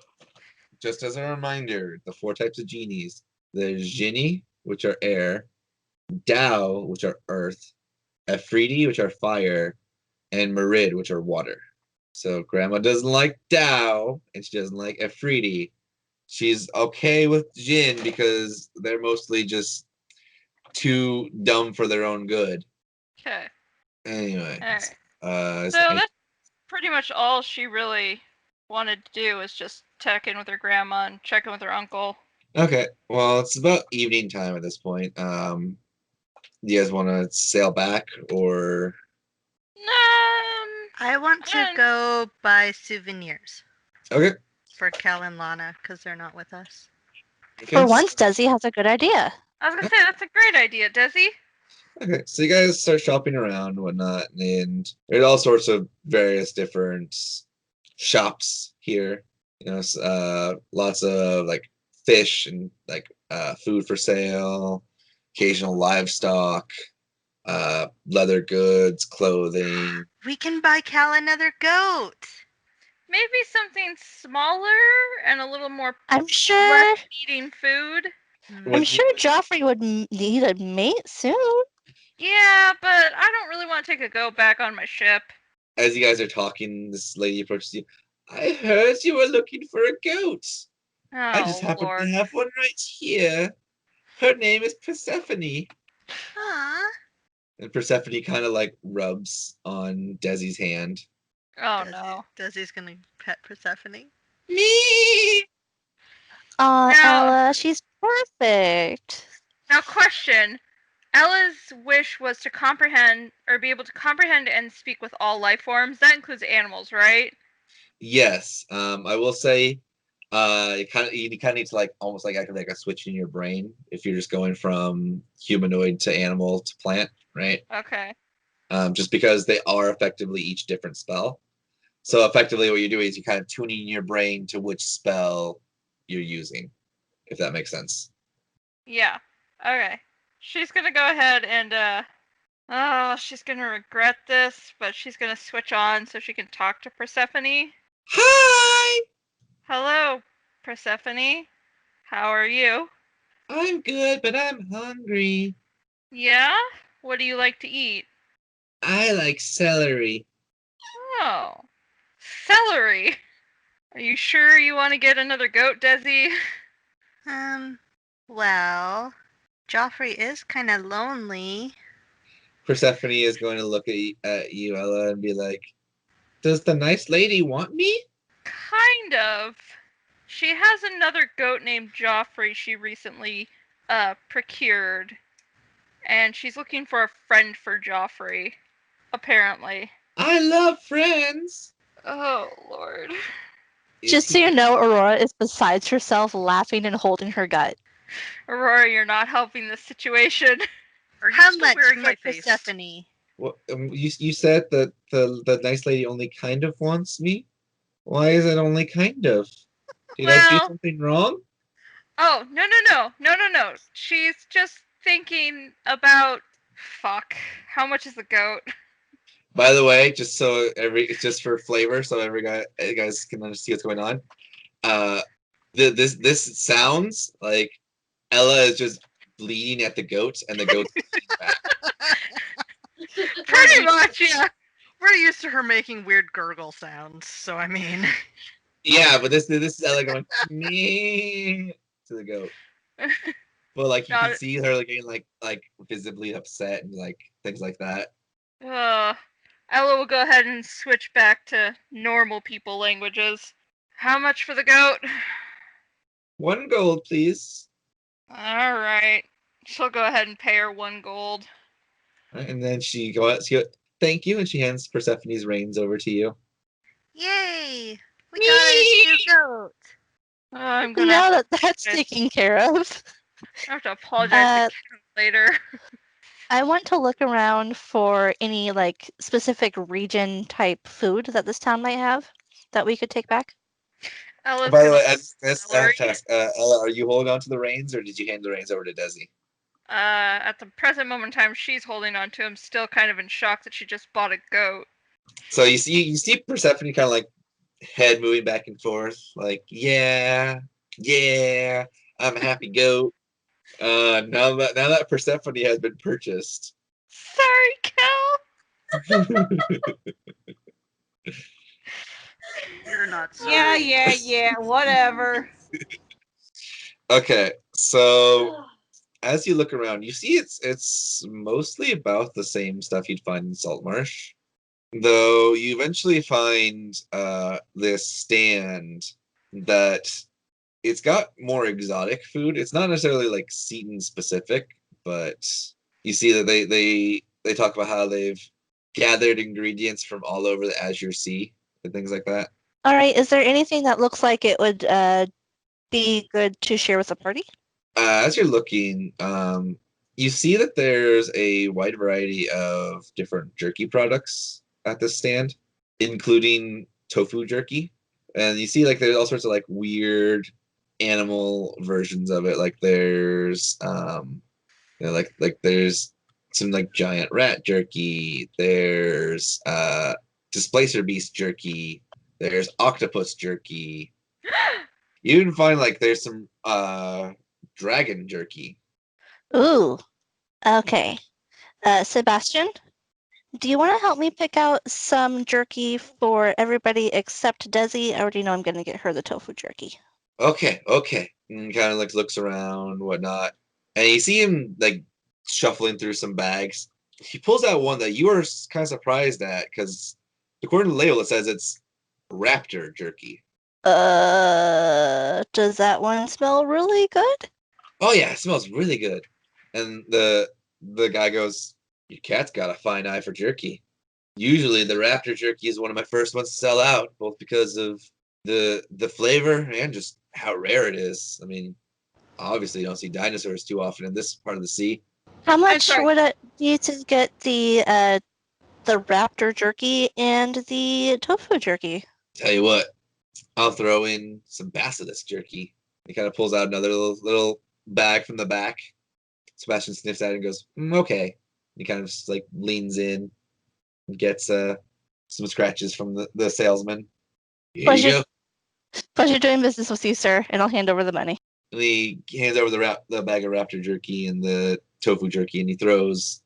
just as a reminder, the four types of genies: there's Genie, which are air; Dow, which are earth; Afridi, which are fire; and Merid, which are water. So Grandma doesn't like Dow, and she doesn't like Afridi. She's okay with Jin because they're mostly just too dumb for their own good. Okay, Anyway, alright. uh, So that's pretty much all she really wanted to do is just check in with her grandma and check in with her uncle. okay. Well, it's about evening time at this point. Do you guys want to sail back or? I want to don't- go buy souvenirs Okay. for Cal and Lana because they're not with us. Okay. For once, Desi has a good idea. I was gonna say that's a great idea, Desi. Okay, so you guys start shopping around and whatnot, and there's all sorts of various different shops here. You know, lots of like fish and like food for sale, occasional livestock, leather goods, clothing. We can buy Cal another goat. Maybe something smaller and a little more I'm sure. less eating food. Hmm. I'm What- sure Joffrey would need a mate soon. Yeah, but I don't really want to take a goat back on my ship. As you guys are talking, this lady approaches you. I heard you were looking for a goat. I just Oh, happen Lord. to have one right here. Her name is Persephone. Aw. And Persephone kind of like rubs on Desi's hand. Oh, no. Desi's gonna pet Persephone. Me! Aw, Now- Ella, she's perfect. Now, question. Ella's wish was to comprehend, or be able to comprehend and speak with all life forms. That includes animals, right? Yes. I will say, you kind of need to like almost like act like a switch in your brain if you're just going from humanoid to animal to plant, right? Okay. Just because they are effectively each different spell. So effectively, what you're doing is you're kind of tuning your brain to which spell you're using, if that makes sense. Yeah. Okay. She's gonna go ahead and, oh, she's gonna regret this, but she's gonna switch on so she can talk to Persephone. Hi! Hello, Persephone. How are you? I'm good, but I'm hungry. Yeah? What do you like to eat? I like celery. Oh. Celery. Are you sure you want to get another goat, Desi? Well, Joffrey is kind of lonely. Persephone is going to look at you, Ella, and be like, "Does the nice lady want me?" Kind of. She has another goat named Joffrey she recently procured. And she's looking for a friend for Joffrey, apparently. I love friends. Oh, Lord. Just so you know, Aurora is besides herself laughing and holding her gut. Aurora, you're not helping this situation. Are you How still much wearing for my face? Persephone? Well, you said that the nice lady only kind of wants me. Why is it only kind of? Did I do Well, something wrong? oh, no. She's just thinking about. Fuck. How much is the goat? By the way, just so it's just for flavor, so you guys can see what's going on. This sounds like Ella is just bleeding at the goat, and the goat's bleeding back. Pretty much, yeah. We're used to her making weird gurgle sounds, so I mean. Yeah, but this is Ella going me to the goat. But like you can Not. see her like getting like visibly upset and like things like that. Ella will go ahead and switch back to normal people languages. How much for the goat? 1 gold, please. Alright. She'll go ahead and pay her 1 gold. And then thank you, and she hands Persephone's reins over to you. Yay! We got a new goat. I'm gonna Now have that that's taken care of, to apologize to Kim later. I want to look around for any like specific region type food that this town might have that we could take back. Ella's By the way, I have celery. to ask, Ella, are you holding on to the reins, or did you hand the reins over to Desi? At the present moment in time, she's holding on to him, still kind of in shock that she just bought a goat. So you see Persephone kind of like head moving back and forth, like yeah, I'm a happy goat. Now that Persephone has been purchased. Sorry, Kel. You're not sorry. Yeah, whatever. Okay, so as you look around, you see it's mostly about the same stuff you'd find in Saltmarsh. Though you eventually find this stand that it's got more exotic food. It's not necessarily like Seaton specific, but you see that they talk about how they've gathered ingredients from all over the Azure Sea and things like that. All right, is there anything that looks like it would be good to share with the party? As you're looking, you see that there's a wide variety of different jerky products at this stand, including tofu jerky. And you see like there's all sorts of like weird animal versions of it. Like there's like there's some like giant rat jerky. There's displacer beast jerky. There's octopus jerky. You even find like there's some dragon jerky. Ooh, okay. Sebastian, do you want to help me pick out some jerky for everybody except Desi? I already know I'm going to get her the tofu jerky. Okay. And kind of like looks around, whatnot, and you see him like shuffling through some bags. He pulls out one that you are kind of surprised at because according to the label it says it's raptor jerky. Does that one smell really good? Oh yeah, it smells really good. And the guy goes, "Your cat's got a fine eye for jerky. Usually the raptor jerky is one of my first ones to sell out, both because of the flavor and just how rare it is. I mean, obviously you don't see dinosaurs too often in this part of the sea." How much sorry. would it be to get the raptor jerky and the tofu jerky? Tell you what, I'll throw in some basilisk jerky. He kind of pulls out another little bag from the back. Sebastian sniffs at it and goes, okay. He kind of just like leans in and gets some scratches from the salesman. Here you go. Pleasure doing business with you, sir, and I'll hand over the money. And he hands over the bag of raptor jerky and the tofu jerky, and he throws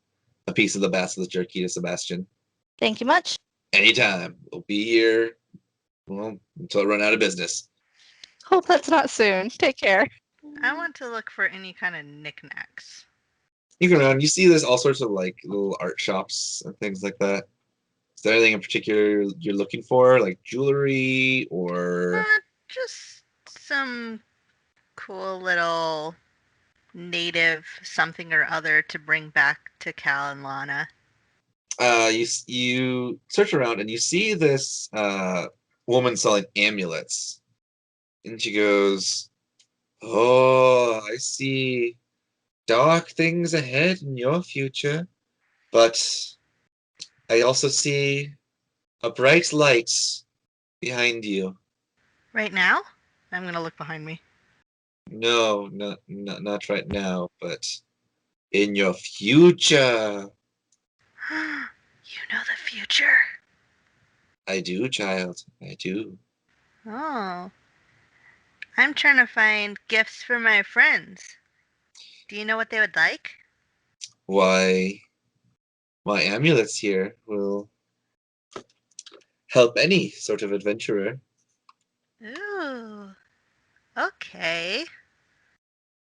a piece of the basilisk jerky to Sebastian. Thank you much. Anytime. We'll be here, well, until I run out of business. Hope that's not soon. Take care. I want to look for any kind of knickknacks. You go around, you see there's all sorts of like little art shops and things like that. Is there anything in particular you're looking for, like jewelry or? Just some cool little native something or other to bring back to Cal and Lana. You search around and you see this woman selling amulets, and she goes, "Oh, I see dark things ahead in your future, but I also see a bright light behind you." Right now? I'm gonna look behind me. No, not right now, but in your future. You know the future. I do, child. I do. Oh. I'm trying to find gifts for my friends. Do you know what they would like? Why, my amulets here will help any sort of adventurer. Ooh. Okay.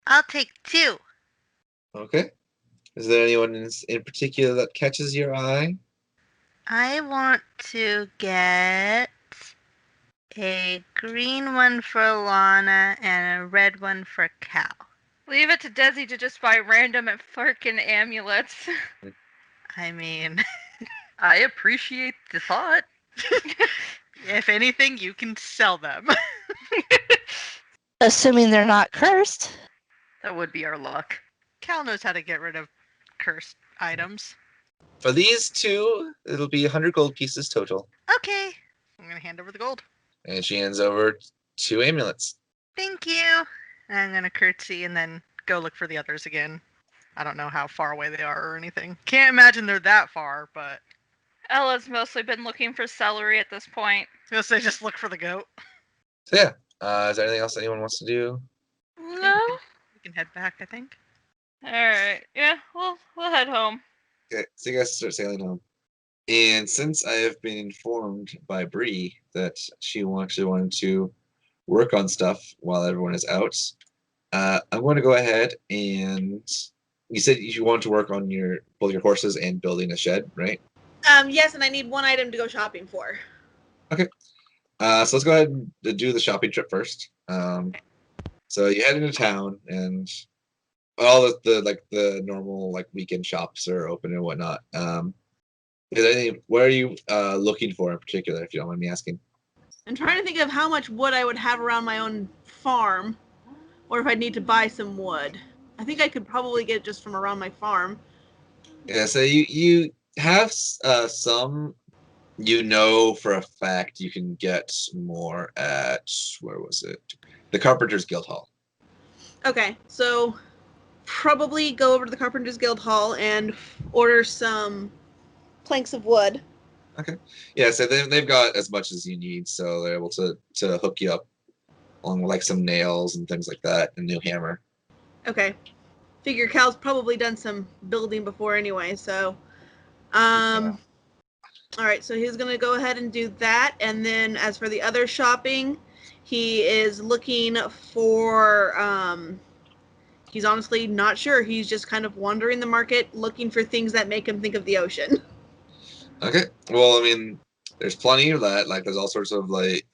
I'll take 2. Okay. Is there anyone in particular that catches your eye? I want to get a green one for Lana and a red one for Cal. Leave it to Desi to just buy random and frickin' amulets. I mean, I appreciate the thought. if anything, you can sell them. Assuming they're not cursed. That would be our luck. Cal knows how to get rid of cursed items. For these two, it'll be 100 gold pieces total. Okay. I'm going to hand over the gold. And she hands over 2 amulets. Thank you. I'm going to curtsy and then go look for the others again. I don't know how far away they are or anything. Can't imagine they're that far, but Ella's mostly been looking for celery at this point. I was gonna say just look for the goat. So yeah, is there anything else anyone wants to do? No? We can head back, I think. Alright. Yeah, we'll head home. Okay, so you guys start sailing home. And since I have been informed by Bree that she actually wanted to work on stuff while everyone is out, I'm going to go ahead and you said you want to work on both your horses and building a shed, right? Yes, and I need one item to go shopping for. Okay. So let's go ahead and do the shopping trip first. So you head into town, and all the normal like weekend shops are open and whatnot. What are you looking for in particular, if you don't mind me asking? I'm trying to think of how much wood I would have around my own farm, or if I'd need to buy some wood. I think I could probably get it just from around my farm. Yeah, so you have some. You know for a fact you can get more at, where was it? The Carpenters Guild Hall. Okay, so probably go over to the Carpenters Guild Hall and order some planks of wood. Okay. Yeah, so they've got as much as you need, so they're able to hook you up along with like some nails and things like that, and a new hammer. Okay. Figure Cal's probably done some building before anyway, so all right, so he's going to go ahead and do that, and then as for the other shopping, he is looking for he's honestly not sure. He's just kind of wandering the market looking for things that make him think of the ocean. Okay. Well, I mean, there's plenty of that. Like, there's all sorts of like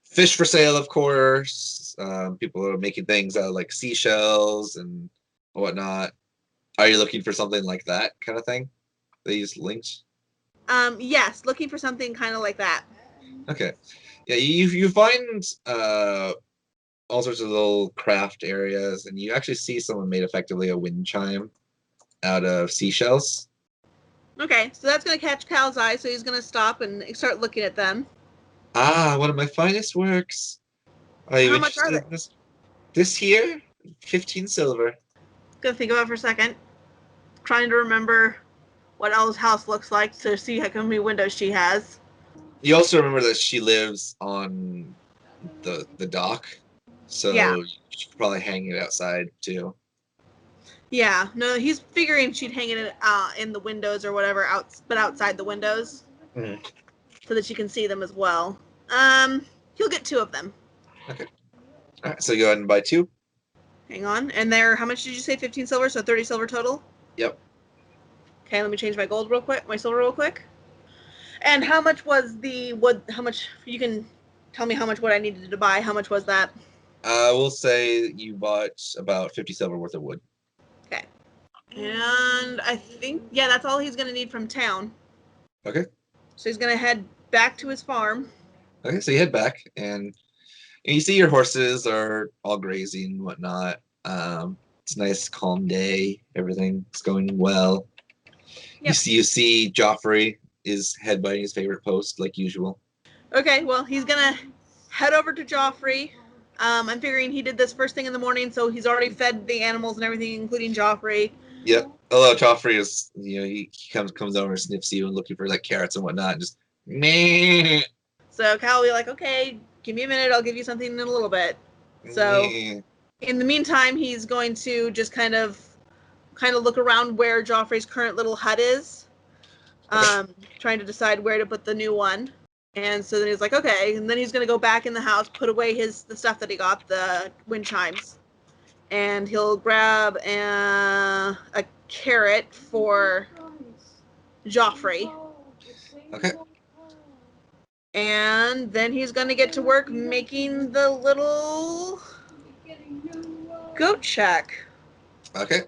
fish for sale, of course. People are making things out of like seashells and whatnot. Are you looking for something like that kind of thing? They use links. Yes, looking for something kind of like that. Okay. Yeah, you find all sorts of little craft areas, and you actually see someone made effectively a wind chime out of seashells. Okay, so that's going to catch Cal's eye, so he's going to stop and start looking at them. Ah, one of my finest works. Are you How much are interested in this? This here, 15 silver. Gonna think about it for a second. Trying to remember what Ella's house looks like to see how many windows she has. You also remember that she lives on the dock, so Yeah. you should probably hang it outside too. Yeah, no, he's figuring she'd hang it in the windows or whatever, but outside the windows, Mhm. so that she can see them as well. He'll get 2 of them. All right, so go ahead and buy 2. Hang on, and they're how much did you say? 15 silver, so 30 silver total. Yep. Okay, let me change my gold real quick, my silver real quick. And how much was the wood? How much you can tell me how much wood I needed to buy? How much was that? We'll say you bought about 50 silver worth of wood. Okay. And I think that's all he's gonna need from town. Okay. So he's gonna head back to his farm. Okay, so you head back, and you see your horses are all grazing and whatnot. It's a nice, calm day. Everything's going well. Yep. You see Joffrey is headbutting his favorite post like usual. Okay, well, he's gonna head over to Joffrey. I'm figuring he did this first thing in the morning, so he's already fed the animals and everything, including Joffrey. Yep. Although Joffrey is, he comes over and sniffs you and looking for like carrots and whatnot, and just meh. So Cal will be like, okay, give me a minute, I'll give you something in a little bit. So Meh. in the meantime, he's going to just kind of look around where Joffrey's current little hut is, trying to decide where to put the new one. And so then he's like, okay, and then he's gonna go back in the house, put away the stuff that he got, the wind chimes, and he'll grab a carrot for Joffrey. Okay. And then he's gonna get to work making the little goat shack. Okay.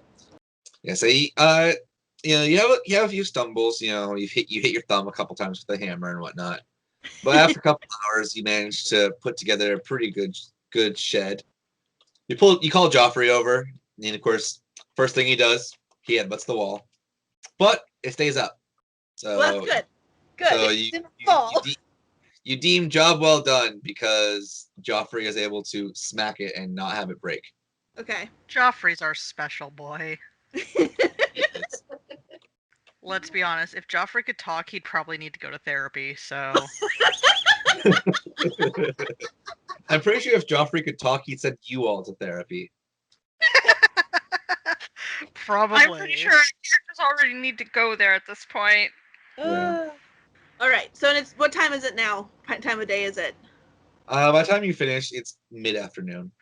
Yeah. So you have a few stumbles. You hit your thumb a couple times with the hammer and whatnot. But after a couple hours, you manage to put together a pretty good shed. You call Joffrey over, and of course, first thing he does, he headbutts the wall, but it stays up. So Well, that's good. Good. So It didn't fall. You deem job well done because Joffrey is able to smack it and not have it break. Okay. Joffrey's our special boy. Let's be honest. If Joffrey could talk, he'd probably need to go to therapy. So I'm pretty sure if Joffrey could talk, he'd send you all to therapy. probably. I'm pretty sure our characters already need to go there at this point. Yeah. All right. So it's what time is it now? What time of day is it? By the time you finish, it's mid-afternoon.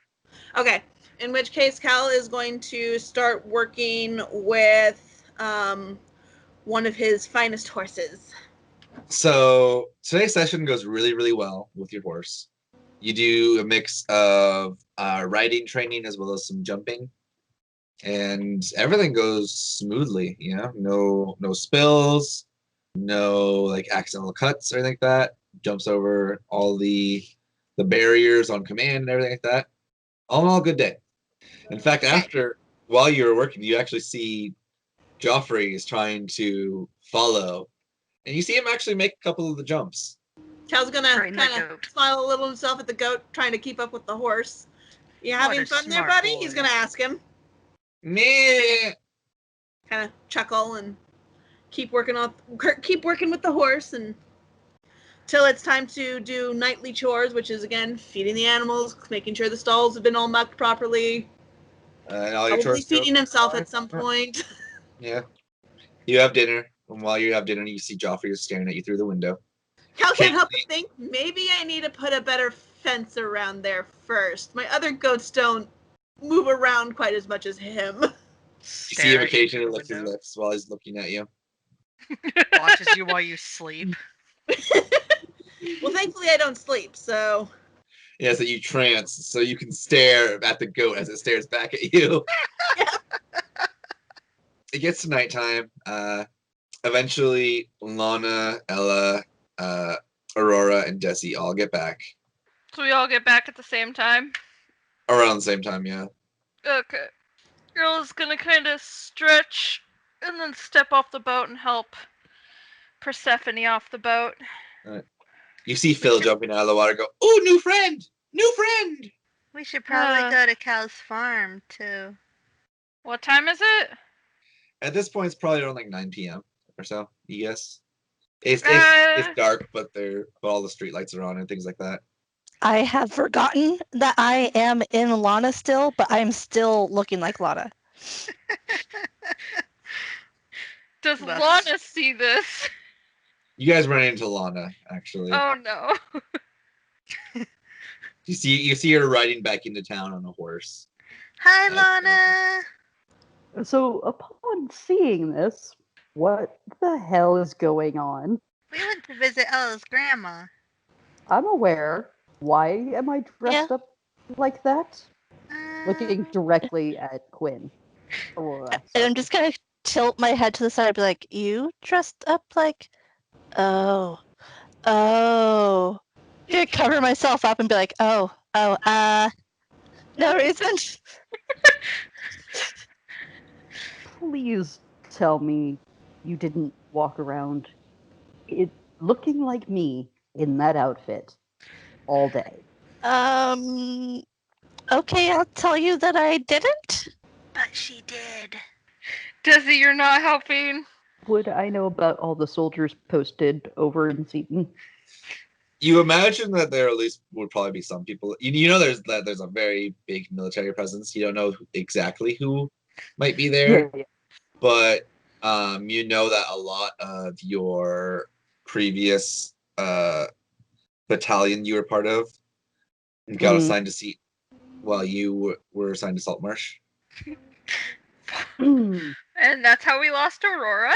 Okay. In which case, Cal is going to start working with one of his finest horses. So today's session goes really, really well with your horse. You do a mix of riding training as well as some jumping, and everything goes smoothly. No spills, no like accidental cuts or anything like that. Jumps over all the barriers on command and everything like that. All in all, good day. In fact, while you were working, you actually see Joffrey is trying to follow, and you see him actually make a couple of the jumps. Cal's gonna Train that kind of goat. smile a little himself at the goat, trying to keep up with the horse. You What having a fun there, smart buddy? boy. He's gonna ask him. Meh. Kind of chuckle and keep working with the horse and till it's time to do nightly chores, which is again feeding the animals, making sure the stalls have been all mucked properly, And all your probably chores go feeding himself fine. at some point. Yeah. You have dinner, and while you have dinner, you see Joffrey is staring at you through the window. Cal can't help but think maybe I need to put a better fence around there first. My other goats don't move around quite as much as him. You see Stare him at you occasionally through the lick his window. lips while he's looking at you. Watches you while you sleep. Well, thankfully I don't sleep, so Yeah, so you trance, so you can stare at the goat as it stares back at you. It gets to nighttime. Eventually, Lanna, Ella, Aurora, and Desi all get back So we all get back at the same time. around the same time. Yeah. Okay. Girl's gonna kind of stretch and then step off the boat and help Persephone off the boat. You see Phil jumping out of the water. Go, oh, new friend, new friend. We should probably go to Cal's farm too. What time is it? At this point, it's probably around like 9 p.m. or so. You guess. It's dark, but all the street lights are on and things like that. I have forgotten that I am in Lana still, but I'm still looking like Lana. Does That's- Lanna see this? You guys run into Lanna, actually. Oh no. You see her riding back into town on a horse. Hi, That's Lana. So, upon seeing this, what the hell is going on? We went to visit Ella's grandma. I'm aware. Why am I dressed up like that? Looking directly at Quinn. Aurora. And sorry. I'm just gonna tilt my head to the side and be like, you dressed up like, oh. Gonna cover myself up and be like, no reason. Please tell me you didn't walk around looking like me in that outfit all day. Okay, I'll tell you that I didn't. But she did. Desi, you're not helping. Would I know about all the soldiers posted over in Seaton? You imagine that there at least would probably be some people. You know, there's a very big military presence. You don't know exactly who might be there, Yeah. but you know that a lot of your previous battalion you were part of got assigned to Seat while you were assigned to Saltmarsh. And that's how we lost Aurora.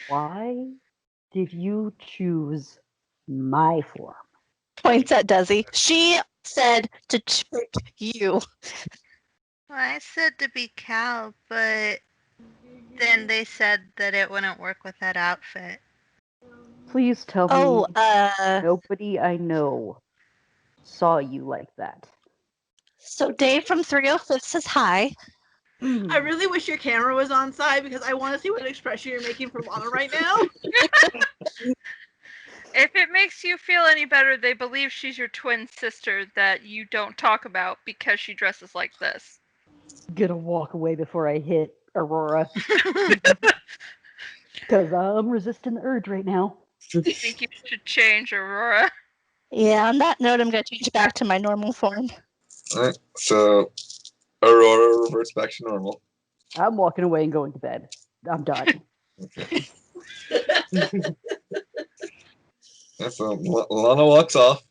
Why did you choose my form? Points at Desi. She said to trick you. Well, I said to be Cal, but then they said that it wouldn't work with that outfit. Please tell Oh, me nobody I know saw you like that. so Dave from 305 says hi. I really wish your camera was on side because I want to see what expression you're making for Lana right now. If it makes you feel any better, they believe she's your twin sister that you don't talk about because she dresses like this. Gonna walk away before I hit Aurora. Because I'm resisting the urge right now. I think you should change, Aurora. Yeah, on that note, I'm going to change back to my normal form. Alright, so Aurora reverts back to normal. I'm walking away and going to bed. I'm done. Okay. So Lana walks off.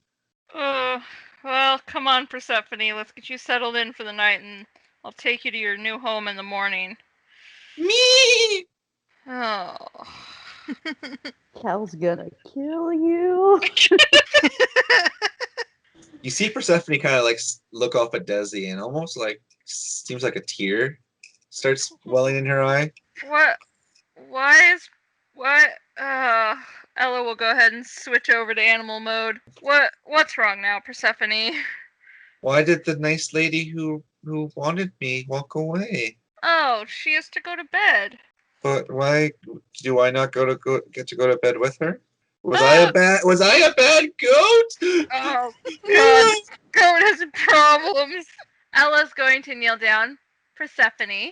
Well, come on, Persephone. Let's get you settled in for the night, and I'll take you to your new home in the morning. Me! Oh. Cal's gonna kill you. You see Persephone kind of like look off at Desi and almost like seems like a tear starts welling in her eye. What? Ella will go ahead and switch over to animal mode. What's wrong now, Persephone? Why did the nice lady who wanted me walk away? Oh, she has to go to bed. But why do I not get to go to bed with her? Was I a bad goat? Oh, God, this goat has problems. Ella's going to kneel down. Persephone,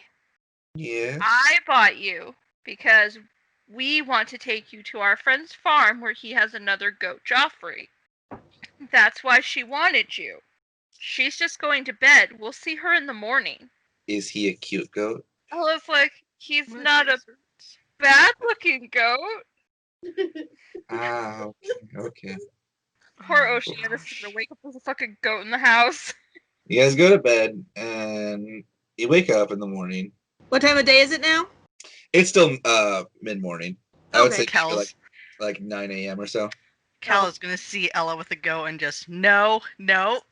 Yes. I bought you because we want to take you to our friend's farm where he has another goat, Joffrey. That's why she wanted you. She's just going to bed. We'll see her in the morning. Is he a cute goat? Ella's like, he's not a bad-looking goat. Ah, okay. Poor Oceanus is gonna wake up with a fucking goat in the house. You guys go to bed and you wake up in the morning. What time of day is it now? It's still mid morning. I would Okay, say Cal's- like 9 a.m. or so. Cal is gonna see Ella with a goat and just no. Ella's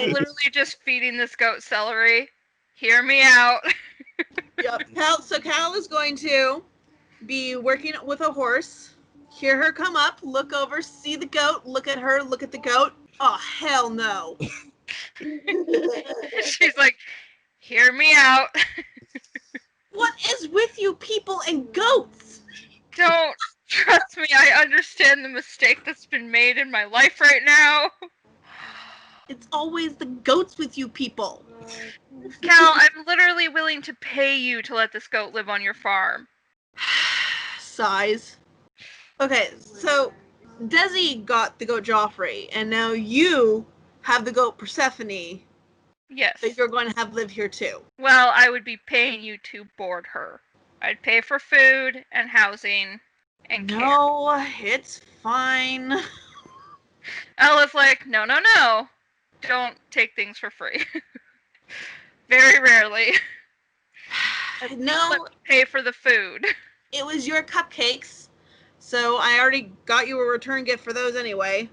literally just feeding this goat celery. Hear me out. Yep. Cal is going to be working with a horse. Hear her come up, look over, see the goat, look at her, look at the goat. Oh, hell no. She's like, hear me out. What is with you people and goats? Don't trust me. I understand the mistake that's been made in my life right now. It's always the goats with you people. Cal, I'm literally willing to pay you to let this goat live on your farm. Size. Okay, so Desi got the goat Joffrey, and now you have the goat Persephone Yes. that you're going to have live here too. Well, I would be paying you to board her. I'd pay for food and housing and care. No, it's fine. Ella's like, no, no, no. Don't take things for free. Very rarely. No, Let me pay for the food. it was your cupcakes, so I already got you a return gift for those anyway.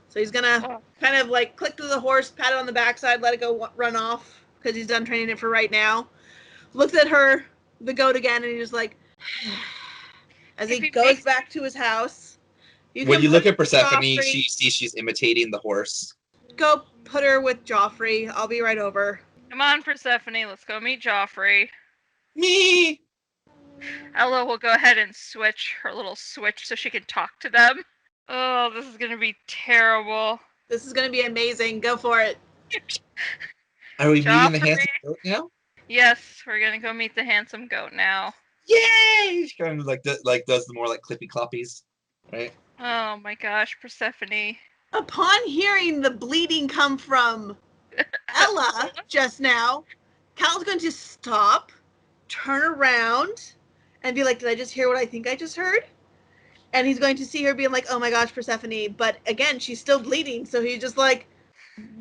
So he's gonna kind of like click to the horse, pat it on the backside, let it go run off because he's done training it for right now. Looks at her, the goat again, and he's just like, as he goes back to his house. When you look at Persephone, Joffrey. she sees she's imitating the horse. Go put her with Joffrey. I'll be right over. Come on, Persephone, let's go meet Joffrey. Me! Ella will go ahead and switch her little switch so she can talk to them. Oh, this is gonna be terrible. This is gonna be amazing. Go for it. Are we meeting the Joffrey. handsome goat now? Yes, we're gonna go meet the handsome goat now. Yay! She kind of does the more like clippy cloppies, right? Oh my gosh, Persephone. Upon hearing the bleeding come from Ella just now, Cal's going to stop, turn around, and be like, did I just hear what I think I just heard? And he's going to see her being like, oh my gosh, Persephone. But again, she's still bleeding. So he's just like,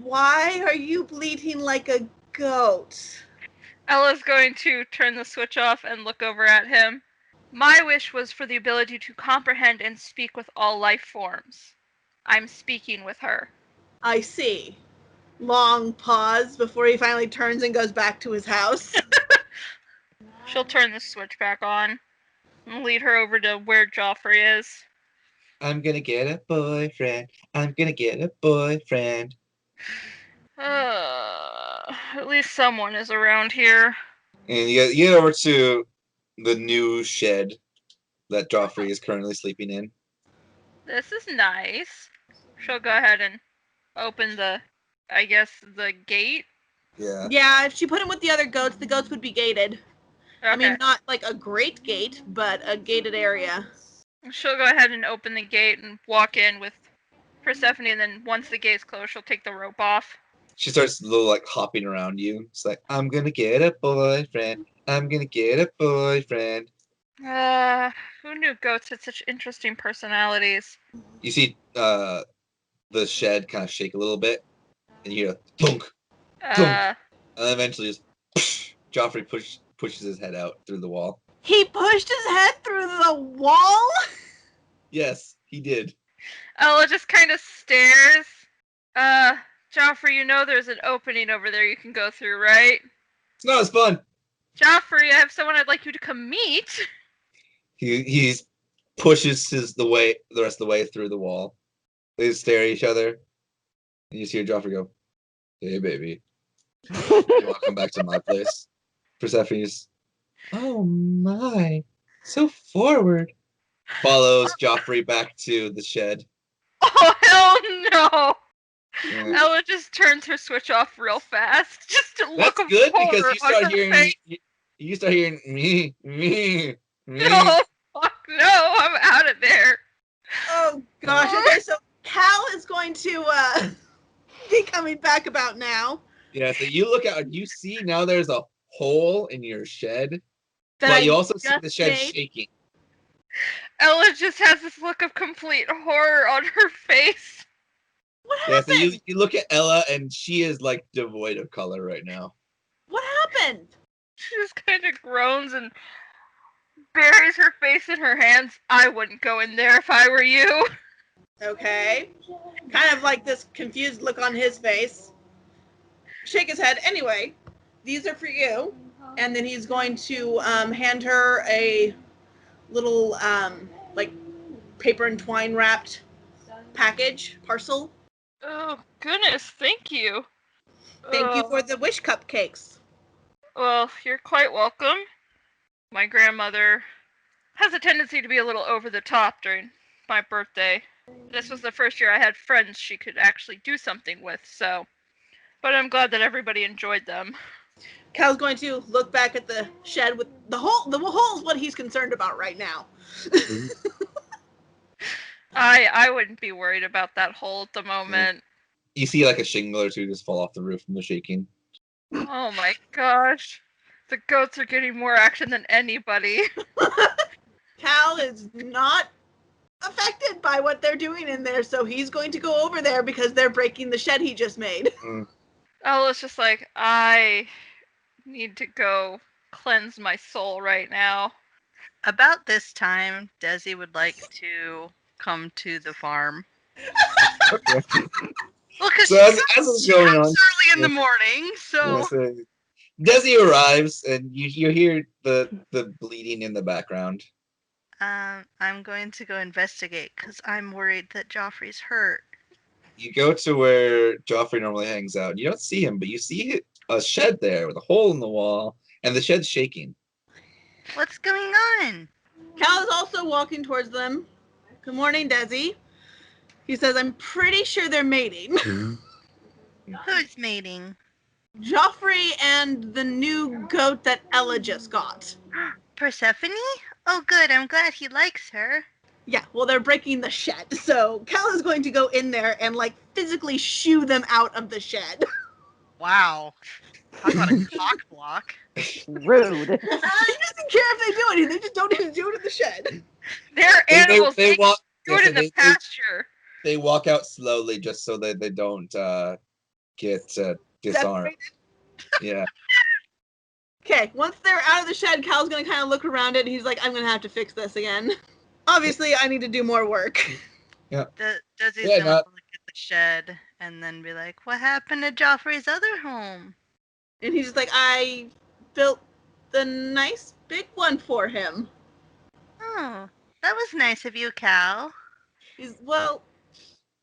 why are you bleeding like a goat? Ella's going to turn the switch off and look over at him. My wish was for the ability to comprehend and speak with all life forms. I'm speaking with her. I see. Long pause before he finally turns and goes back to his house. She'll turn the switch back on and lead her over to where Joffrey is. I'm gonna get a boyfriend. I'm gonna get a boyfriend. At least someone is around here. And you get over to the new shed that Joffrey is currently sleeping in. This is nice. She'll go ahead and open the gate. Yeah. Yeah, if she put him with the goats would be gated. Okay. I mean, not like a great gate, but a gated area. She'll go ahead and open the gate and walk in with Persephone, and then once the gate's closed, she'll take the rope off. She starts little like hopping around you. It's like, I'm gonna get a boyfriend. I'm gonna get a boyfriend. Who knew goats had such interesting personalities? You see the shed kind of shake a little bit, and you hear thunk, thunk, and then eventually just Joffrey pushes his head out through the wall. He pushed his head through the wall? Yes, he did. Ella just kind of stares. Joffrey, you know there's an opening over there you can go through, right? It's not as fun. Joffrey, I have someone I'd like you to come meet. He pushes the rest of the way through the wall. They stare at each other, and you see Joffrey go, "Hey, baby, you want to come back to my place?" Persephone's, "Oh my, so forward." Follows Joffrey back to the shed. Oh, hell no! Yeah. Ella just turns her switch off real fast, just to look That's good because horror you start on her hearing face. you start hearing me. No, fuck no, I'm out of there. Oh gosh, okay, so Cal is going to be coming back about now. Yeah, so you look out and you see now there's a hole in your shed, That but you I also see just the shed made. shaking. Ella just has this look of complete horror on her face. What Yeah, happened? so you look at Ella and she is like devoid of color right now. What happened? She just kind of groans and buries her face in her hands. I wouldn't go in there if I were you. Okay. Kind of like this confused look on his face. Shake his head. Anyway, these are for you. And then he's going to hand her a little like paper and twine wrapped parcel. Oh, goodness, thank you. Thank you for the wish cupcakes. Well, you're quite welcome. My grandmother has a tendency to be a little over the top during my birthday. This was the first year I had friends she could actually do something with, so. But I'm glad that everybody enjoyed them. Cal's going to look back at the shed with the hole. The hole is what he's concerned about right now. I wouldn't be worried about that hole at the moment. You see like a shingle or two just fall off the roof from the shaking. Oh my gosh. The goats are getting more action than anybody. Cal is not affected by what they're doing in there, so he's going to go over there because they're breaking the shed he just made. Ella's just like, I need to go cleanse my soul right now. About this time, Desi would like to come to the farm. Okay. Well, because So as it's going on, early in the yeah. morning, so So Desi arrives, and you hear the bleeding in the background. I'm going to go investigate because I'm worried that Joffrey's hurt. You go to where Joffrey normally hangs out. You don't see him, but you see a shed there with a hole in the wall, and the shed's shaking. What's going on? Cal is also walking towards them. Good morning, Desi. He says, I'm pretty sure they're mating. Who's mating? Joffrey and the new goat that Ella just got. Persephone? Oh, good. I'm glad he likes her. Yeah, well, they're breaking the shed. So Cal is going to go in there and, like, physically shoo them out of the shed. Wow. Talk about a cock block. Rude. He doesn't care if they do anything. They just don't need to do it in the shed. They're animals. They walk. do it in the pasture. They walk out slowly just so that they don't get disarmed. Yeah. Okay, once they're out of the shed, Cal's going to kind of look around it, and he's like, I'm going to have to fix this again. Obviously, I need to do more work. Desi's Yeah, gonna look at the shed and then be like, what happened to Joffrey's other home? And he's just like, I built the nice big one for him. Oh, that was nice of you, Cal. He's, well,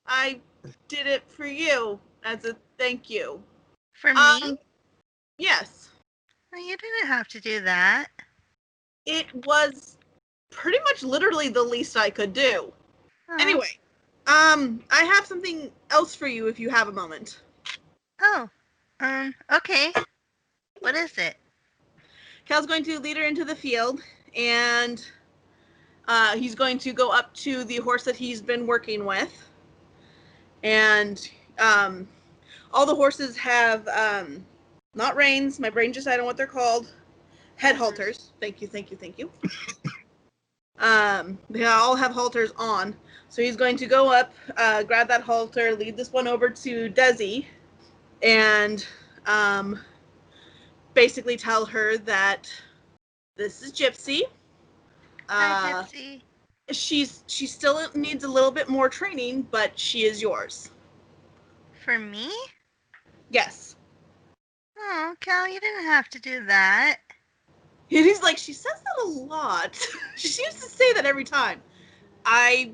I did it for you as a thank you. For me? Yes. No, you didn't have to do that. It was pretty much literally the least I could do. Oh. Anyway, I have something else for you if you have a moment. Oh, okay. What is it? Cal's going to lead her into the field, and he's going to go up to the horse that he's been working with. And all the horses have, not reins, my brain just decided on what they're called. Head halters. Thank you. They all have halters on. So he's going to go up, grab that halter, lead this one over to Desi, and basically tell her that this is Gypsy. Hi, Gypsy. She still needs a little bit more training, but she is yours. For me? Yes. Oh, Cal, you didn't have to do that. And he's like, she says that a lot. She seems to say that every time. I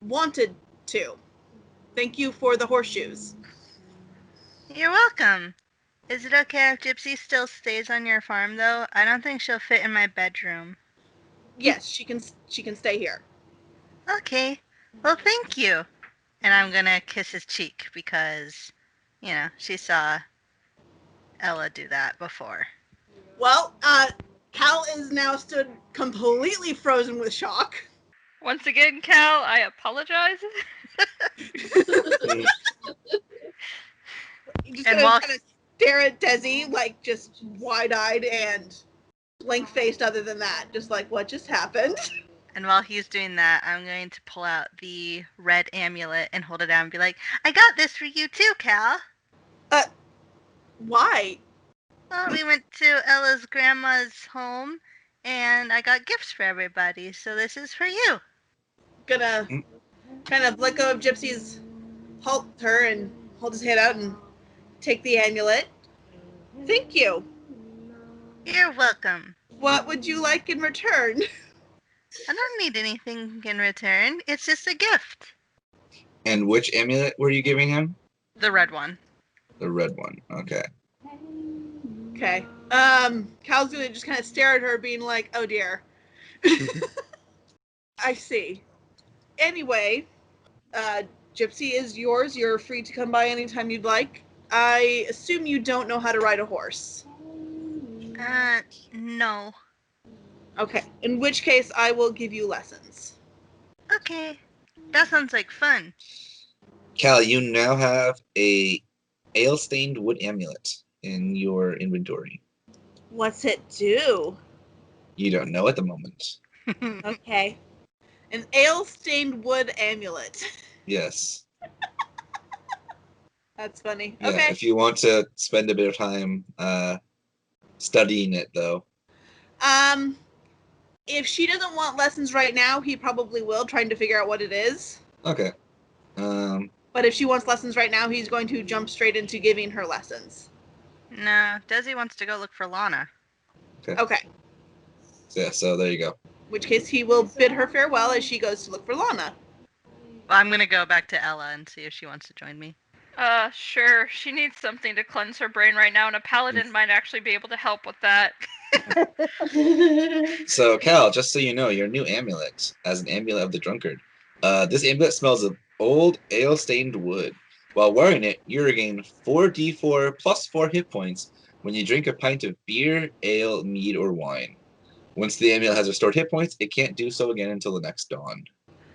wanted to. Thank you for the horseshoes. You're welcome. Is it okay if Gypsy still stays on your farm, though? I don't think she'll fit in my bedroom. Yes, she can stay here. Okay. Well, thank you. And I'm gonna kiss his cheek because, she saw Ella do that before. Well, Cal is now stood completely frozen with shock. Once again, Cal, I apologize. You just And gonna while- kind of stare at Desi, like, just wide-eyed and blank-faced other than that. Just like, what just happened? And while he's doing that, I'm going to pull out the red amulet and hold it out and be like, I got this for you too, Cal. Why? Well, we went to Ella's grandma's home, and I got gifts for everybody, so this is for you. Gonna kind of let go of Gypsy's halter and hold his head out and take the amulet. Thank you. You're welcome. What would you like in return? I don't need anything in return. It's just a gift. And which amulet were you giving him? The red one. The red one. Okay. Okay. Cal's gonna just kind of stare at her, being like, oh dear. I see. Anyway, Gypsy is yours. You're free to come by anytime you'd like. I assume you don't know how to ride a horse. No. Okay. In which case, I will give you lessons. Okay. That sounds like fun. Cal, you now have a ale-stained wood amulet in your inventory. What's it do? You don't know at the moment. Okay. An ale-stained wood amulet. Yes. That's funny. Yeah, Okay. if you want to spend a bit of time studying it, though. If she doesn't want lessons right now, he probably will, trying to figure out what it is. Okay. But if she wants lessons right now, he's going to jump straight into giving her lessons. No, Desi wants to go look for Lanna. Okay. So there you go. In which case, he will bid her farewell as she goes to look for Lanna. Well, I'm gonna go back to Ella and see if she wants to join me. Sure. She needs something to cleanse her brain right now, and a paladin might actually be able to help with that. So, Cal, just so you know, your new amulet as an amulet of the drunkard. This amulet smells of old ale-stained wood. While wearing it, you regain 4d4 plus 4 hit points when you drink a pint of beer, ale, mead, or wine. Once the amulet has restored hit points, it can't do so again until the next dawn.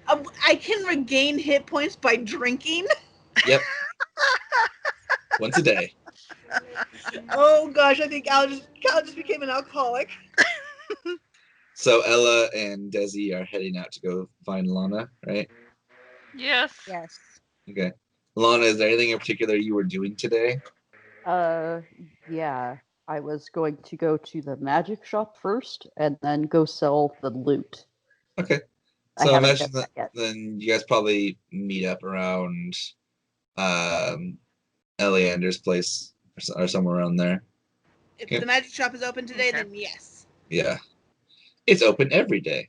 I can regain hit points by drinking? Yep. Once a day. Oh gosh, I think Cal just became an alcoholic. So Ella and Desi are heading out to go find Lanna, right? Yes. Yes. Okay. Lanna, is there anything in particular you were doing today? Yeah. I was going to go to the magic shop first and then go sell the loot. Okay. I So haven't imagine done that yet. then you guys probably meet up around Eleander's place or somewhere around there. If Okay. the magic shop is open today, Okay. then yes. Yeah. It's open every day.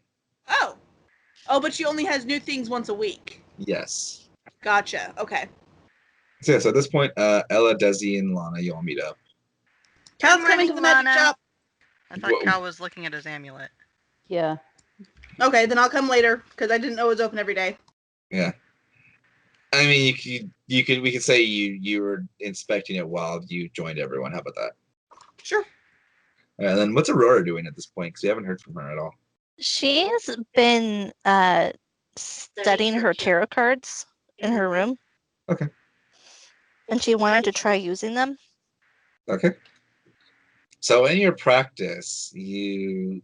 Oh. Oh, but she only has new things once a week. Yes. Gotcha. Okay. So yeah, so at this point, Ella, Desi, and Lanna, you all meet up. Cal's Good coming to morning, the magic Lanna. shop. I thought Whoa. Cal was looking at his amulet. Yeah. Okay, then I'll come later because I didn't know it was open every day. Yeah. I mean, we could say you were inspecting it while you joined everyone. How about that? Sure. And then what's Aurora doing at this point? Because we haven't heard from her at all. She's been studying her tarot cards in her room. Okay. And she wanted to try using them. Okay. So in your practice, you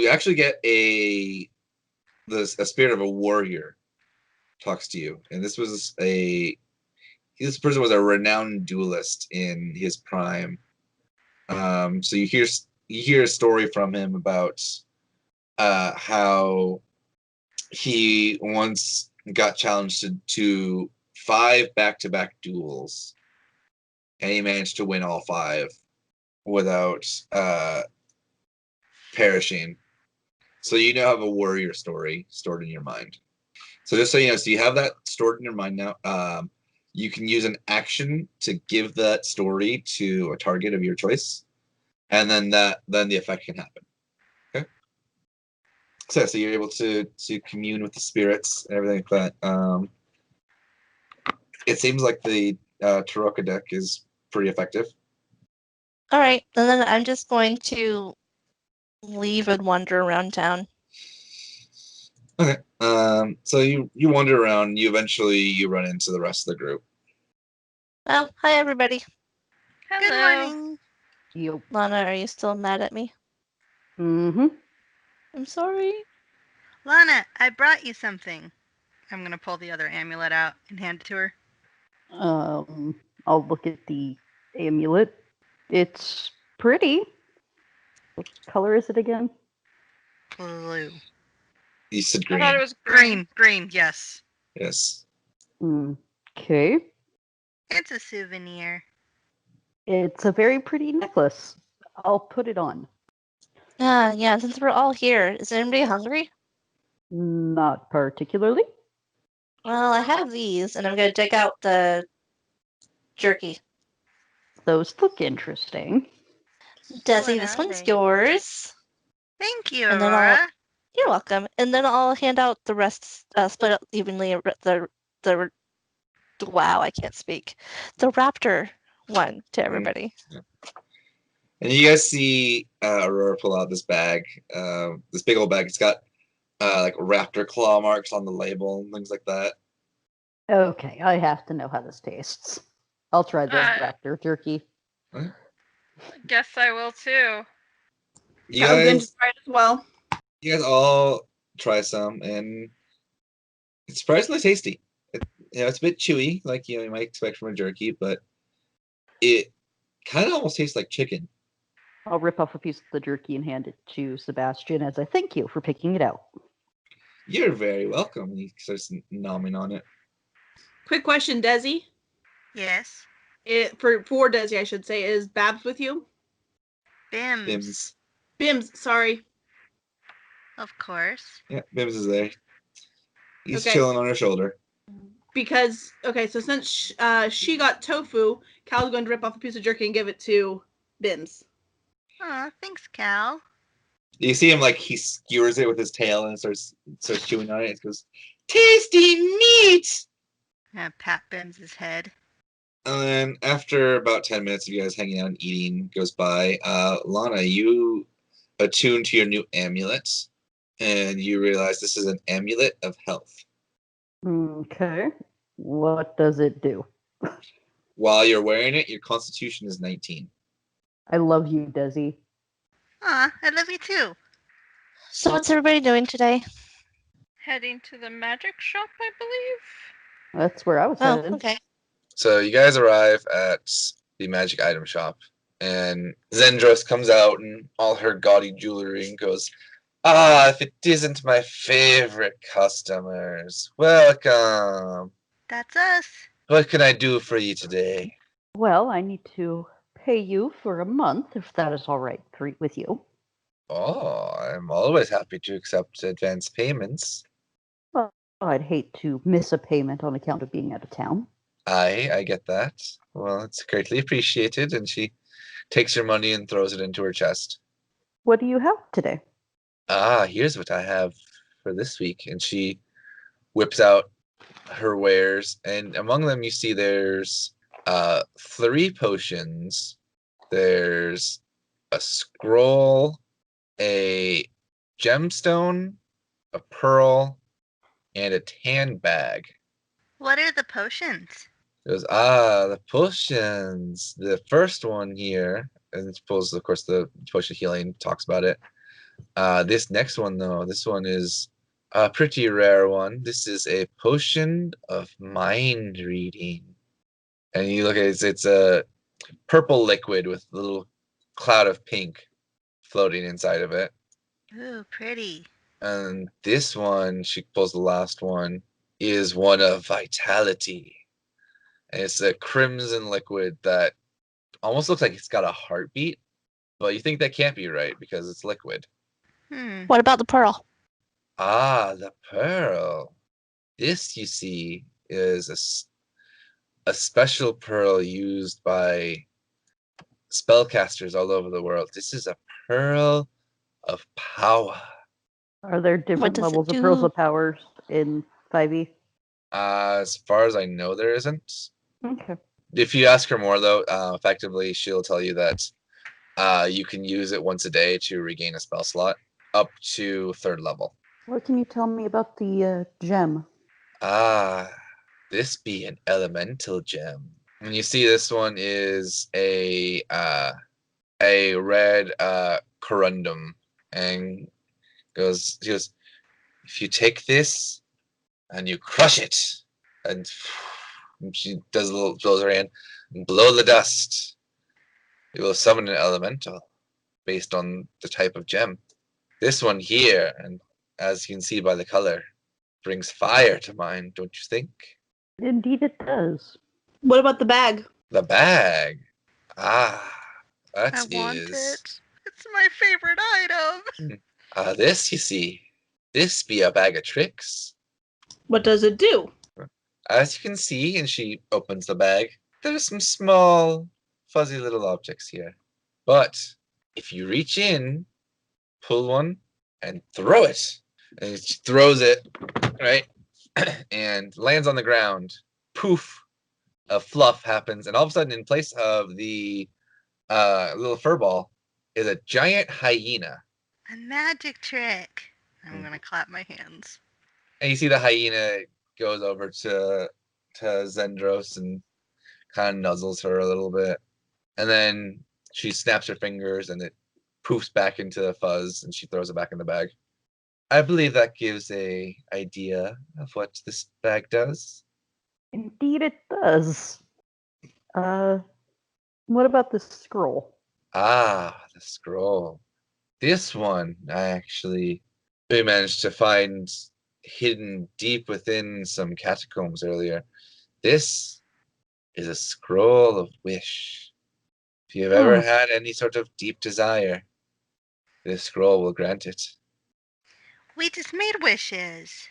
actually get a spirit of a warrior talks to you, and this person was a renowned duelist in his prime. So you hear a story from him about how he once got challenged to 5 back-to-back duels, and he managed to win all 5 without perishing. So you now have a warrior story stored in your mind. So just so you know, so you have that stored in your mind now. You can use an action to give that story to a target of your choice, and then the effect can happen. Okay. So you're able to commune with the spirits and everything like that. It seems like the Taroka deck is pretty effective. All right, and then I'm just going to leave and wander around town. Okay. So you wander around. You eventually run into the rest of the group. Oh, hi everybody. Hello. Good morning. Yo. Lana, are you still mad at me? Mm-hmm. I'm sorry. Lanna, I brought you something. I'm gonna pull the other amulet out and hand it to her. I'll look at the amulet. It's pretty. What color is it again? Blue. You said I green. thought it was green. Green, yes. Yes. Okay. It's a souvenir. It's a very pretty necklace. I'll put it on. Yeah, since we're all here, is anybody hungry? Not particularly. Well, I have these, and I'm going to dig out the jerky. Those look interesting. Desi, What this are one's they? yours. Thank you, And then Aurora. You're welcome. And then I'll hand out the rest, split up evenly. Wow, I can't speak. The raptor one to everybody. And you guys see Aurora pull out this bag, this big old bag. It's got like raptor claw marks on the label and things like that. Okay, I have to know how this tastes. I'll try the raptor jerky. Guess I will too. You I was going to guys, try it as well. you guys all try some, and it's surprisingly tasty. It's a bit chewy, like you might expect from a jerky, but it kind of almost tastes like chicken. I'll rip off a piece of the jerky and hand it to Sebastian as a thank you for picking it out. You're very welcome. He starts nomming on it. Quick question, Desi. Yes. For Desi, I should say, is Babs with you? Bims. Bims. Bims, sorry. Of course. Yeah, Bims is there. He's Okay. chilling on her shoulder. Because, okay, so since she got tofu, Cal's going to rip off a piece of jerky and give it to Bims. Aw, thanks, Cal. You see him like he skewers it with his tail and starts chewing on it. It goes, tasty meat! Pat Bims's head. And then after about 10 minutes of you guys hanging out and eating goes by, Lanna, you attune to your new amulet, and you realize this is an amulet of health. Okay. What does it do? While you're wearing it, your constitution is 19. I love you, Desi. Aw, I love you too. So what's everybody doing today? Heading to the magic shop, I believe. That's where I was Oh, headed. okay. So you guys arrive at the magic item shop, and Zendros comes out in all her gaudy jewelry and goes, "Ah, if it isn't my favorite customers, welcome. That's us. What can I do for you today?" Well, I need to pay you for a month, if that is all right with you. Oh, I'm always happy to accept advance payments. Well, I'd hate to miss a payment on account of being out of town. I get that. Well, it's greatly appreciated, and she takes your money and throws it into her chest. What do you have today? Ah, here's what I have for this week. And she whips out her wares, and among them you see there's 3 potions, there's a scroll, a gemstone, a pearl, and a tan bag. What are the potions? It goes, the potions. The first one here, and it pulls, of course, the potion of healing, talks about it. This next one, though, this one is a pretty rare one. This is a potion of mind reading. And you look at it, it's a purple liquid with a little cloud of pink floating inside of it. Ooh, pretty. And this one, she pulls the last one, is one of vitality. And it's a crimson liquid that almost looks like it's got a heartbeat, but you think that can't be right because it's liquid. What about the pearl? The pearl. This, you see, is a special pearl used by spellcasters all over the world. This is a pearl of power. Are there different does it levels of pearls do? of powers in 5e? As far as I know, there isn't. Okay. If you ask her more, though, effectively, she'll tell you that you can use it once a day to regain a spell slot up to 3rd level. What can you tell me about the gem? This be an elemental gem. And you see this one is a red corundum, and she goes, if you take this and you crush it, and she does a little, blows her hand, and blow the dust, it will summon an elemental based on the type of gem. This one here, and as you can see by the color, brings fire to mind, don't you think? Indeed it does. What about the bag? The bag. That I want is. it. It's my favorite item. This, you see, this be a bag of tricks. What does it do? As you can see, and she opens the bag, there's some small, fuzzy little objects here. But if you reach in, pull one, and throw it, and she throws it, right, and lands on the ground, poof, a fluff happens, and all of a sudden, in place of the little fur ball, is a giant hyena. A magic trick. I'm gonna clap my hands. And you see the hyena goes over to to Zendros and kind of nuzzles her a little bit. And then she snaps her fingers and it poofs back into the fuzz and she throws it back in the bag. I believe that gives a idea of what this bag does. Indeed, it does. What about this scroll? Ah, the scroll. This one we managed to find hidden deep within some catacombs earlier. This is a scroll of wish. If you've ever had any sort of deep desire, this scroll will grant it. We just made wishes.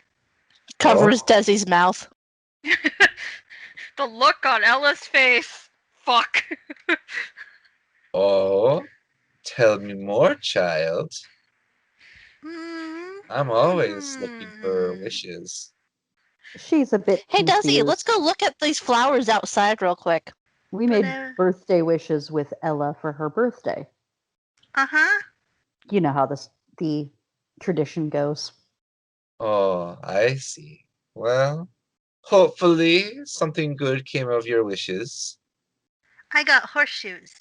Covers Oh. Desi's mouth. The look on Ella's face. Fuck. Oh, tell me more, child. I'm always looking for wishes. She's a bit Hey, Desi, let's confused. go look at these flowers outside real quick. We made birthday wishes with Ella for her birthday. Uh-huh. You know how the tradition goes. Oh, I see. Well, hopefully something good came of your wishes. I got horseshoes.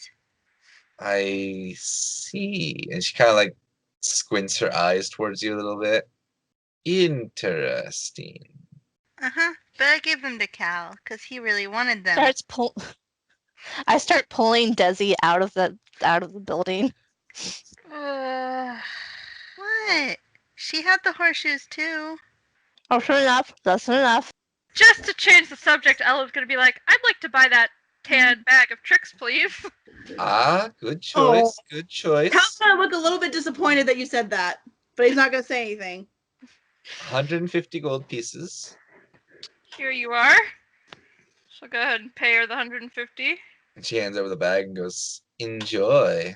I see. And she kind of like squints her eyes towards you a little bit. Interesting. Uh-huh. But I gave them to Cal, because he really wanted them. I start pulling Desi out of the building. What? She had the horseshoes too. Oh, sure enough. That's enough. Just to change the subject, Ella's gonna be like, I'd like to buy that tan bag of tricks, please. Ah, good choice. Good choice. Cal's gonna look a little bit disappointed that you said that, but he's not gonna say anything. 150 gold pieces. Here you are. So go ahead and pay her the 150. And she hands over the bag and goes, enjoy.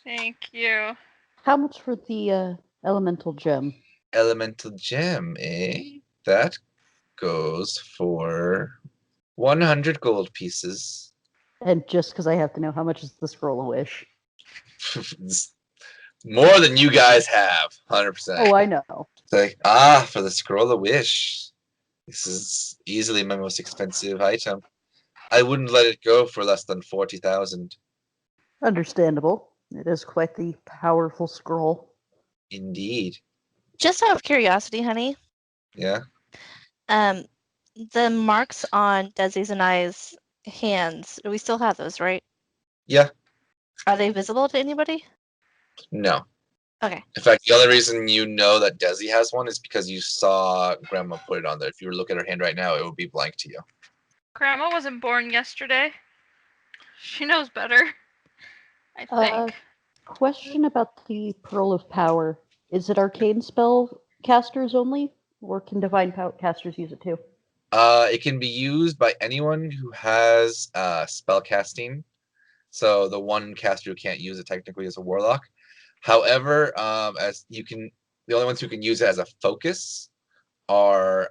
Thank you. How much for the elemental gem? Elemental gem, eh? That goes for 100 gold pieces. And just because I have to know how much is the scroll of wish. More than you guys have, 100%. Oh, I know. It's like, for the scroll of wish. This is easily my most expensive item. I wouldn't let it go for less than 40,000. Understandable. It is quite the powerful scroll. Indeed. Just out of curiosity, honey. Yeah. The marks on Desi's and I's hands, we still have those, right? Yeah. Are they visible to anybody? No. Okay. In fact, the only reason you know that Desi has one is because you saw Grandma put it on there. If you were to look at her hand right now, it would be blank to you. Grandma wasn't born yesterday. She knows better. I think. Question about the Pearl of Power. Is it arcane spell casters only? Or can divine casters use it too? It can be used by anyone who has spell casting. So the one caster who can't use it technically is a warlock. However, the only ones who can use it as a focus are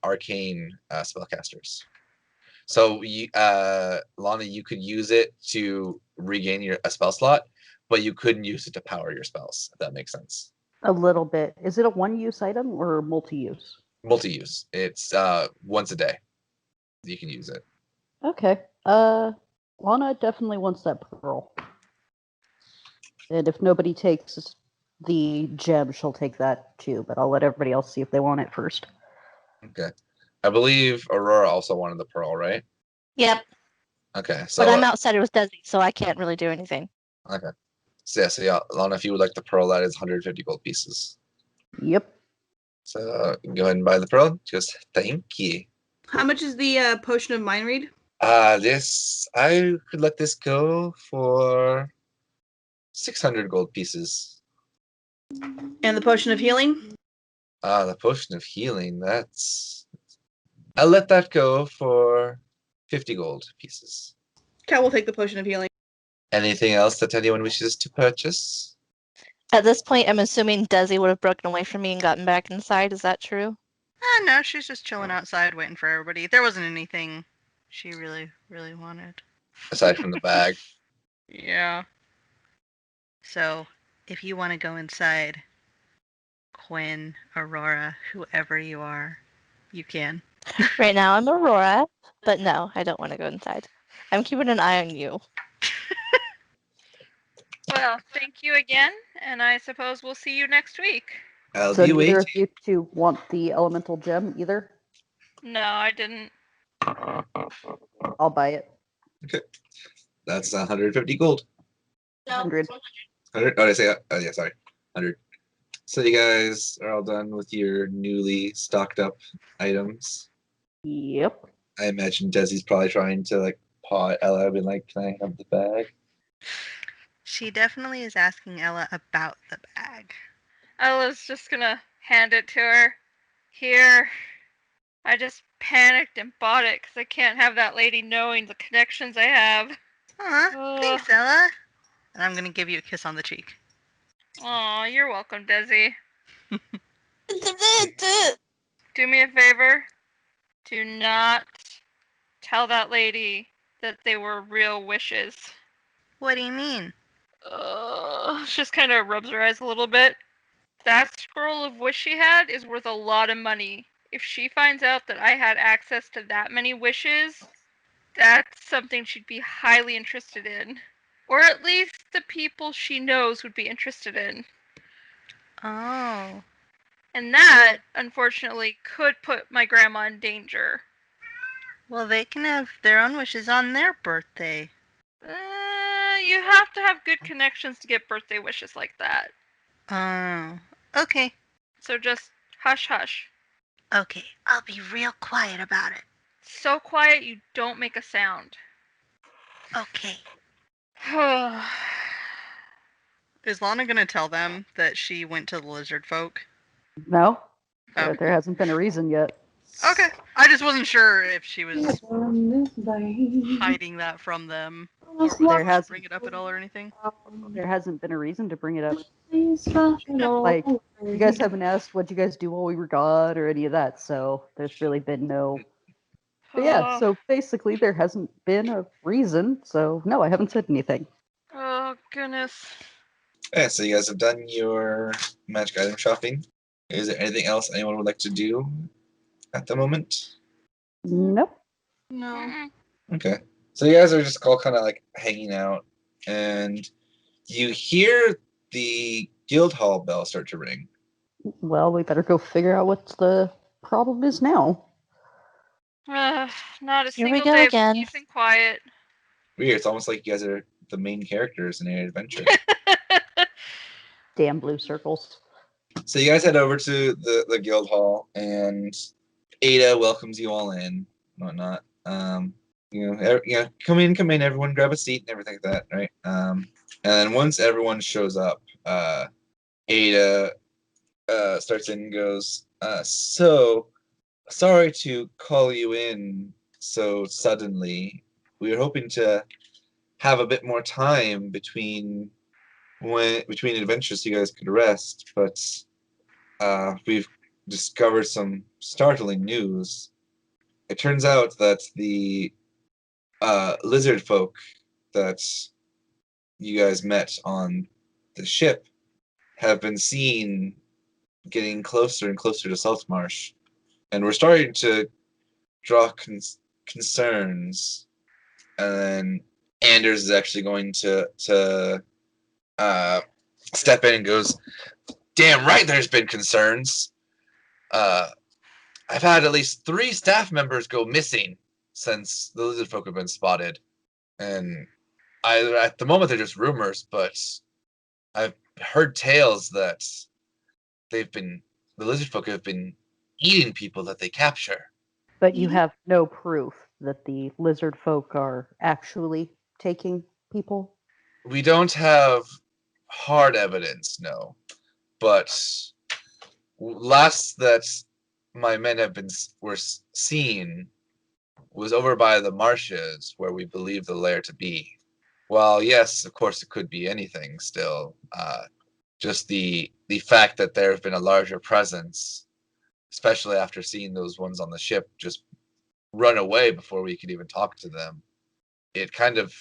arcane spellcasters. So, Lanna, you could use it to regain a spell slot, but you couldn't use it to power your spells, if that makes sense. A little bit. Is it a one-use item or multi-use? Multi-use. It's once a day. You can use it. Okay. Lana definitely wants that pearl. And if nobody takes the gem, she'll take that too, but I'll let everybody else see if they want it first. Okay. I believe Aurora also wanted the pearl, right? Yep. Okay. So, but I'm outside with Desi, so I can't really do anything. okay. So yeah, Lana, if you would like the pearl, that is 150 gold pieces. Yep. So go ahead and buy the pearl. Just thank you. How much is the potion of mind read? I could let this go for 600 gold pieces. And the potion of healing? The potion of healing, I'll let that go for 50 gold pieces. Cal will take the potion of healing. Anything else that anyone wishes to purchase? At this point, I'm assuming Desi would have broken away from me and gotten back inside. Is that true? No, she's just chilling outside waiting for everybody. There wasn't anything she really, really wanted. Aside from the bag. Yeah. So, if you want to go inside, Quinn, Aurora, whoever you are, you can. Right now I'm Aurora, but no, I don't want to go inside. I'm keeping an eye on you. Well, thank you again, and I suppose we'll see you next week. I'll So be neither of waiting. you two want the elemental gem either? No, I didn't. I'll buy it. That's 150 gold. 100. 100. Oh, did I say that? Oh, yeah, sorry. 100. So you guys are all done with your newly stocked up items. Yep. I imagine Desi's probably trying to like paw at Ella and be like, "Can I have the bag?" She definitely is asking Ella about the bag. Ella's just gonna hand it to her. Here. I just panicked and bought it because I can't have that lady knowing the connections I have. Aw, thanks, Ella. And I'm gonna give you a kiss on the cheek. Aw, you're welcome, Desi. Do me a favor. Do not tell that lady that they were real wishes. What do you mean? She just kind of rubs her eyes a little bit. That scroll of wish she had is worth a lot of money. If she finds out that I had access to that many wishes, that's something she'd be highly interested in. Or at least the people she knows would be interested in. Oh. And that, unfortunately, could put my grandma in danger. Well, they can have their own wishes on their birthday. You have to have good connections to get birthday wishes like that. Oh. Okay. So just hush hush. Okay, I'll be real quiet about it. So quiet you don't make a sound. Okay. Is Lana gonna tell them that she went to the Lizardfolk? No? Oh. There hasn't been a reason yet. Okay. I just wasn't sure if she was hiding that from them. Or was There she has bring it up at all or anything? there hasn't been a reason to bring it up. Like, you guys haven't asked what you guys do while we were gone or any of that, so there's really been no. But yeah, so basically there hasn't been a reason, so no, I haven't said anything. Oh, goodness. Yeah, so you guys have done your magic item shopping. Is there anything else anyone would like to do at the moment? Nope. No. Mm-mm. Okay. So you guys are just all kind of like hanging out, and you hear the guild hall bell start to ring. Well, we better go figure out what the problem is now. Not a Here we single go day again. of peace and quiet. Weird. It's almost like you guys are the main characters in your adventure. Damn blue circles. So you guys head over to the guild hall, and Ada welcomes you all in, and whatnot. Come in, everyone, grab a seat and everything like that, right? And then once everyone shows up, Ada starts in and goes, "So sorry to call you in so suddenly. We were hoping to have a bit more time between adventures so you guys could rest, but we've discovered some startling news. It turns out that the Lizardfolk that you guys met on the ship have been seen getting closer and closer to Saltmarsh, and we're starting to draw concerns. And then Anders is actually going to step in and goes, "Damn right, there's been concerns. I've had at least 3 staff members go missing since the Lizardfolk have been spotted, and at the moment they're just rumors, but I've heard tales that the Lizardfolk have been eating people that they capture." But you have no proof that the lizard folk are actually taking people? We don't have hard evidence, no, but last that my men were seen was over by the marshes where we believe the lair to be. Well, yes, of course, it could be anything still. Just the fact that there have been a larger presence, especially after seeing those ones on the ship just run away before we could even talk to them. It kind of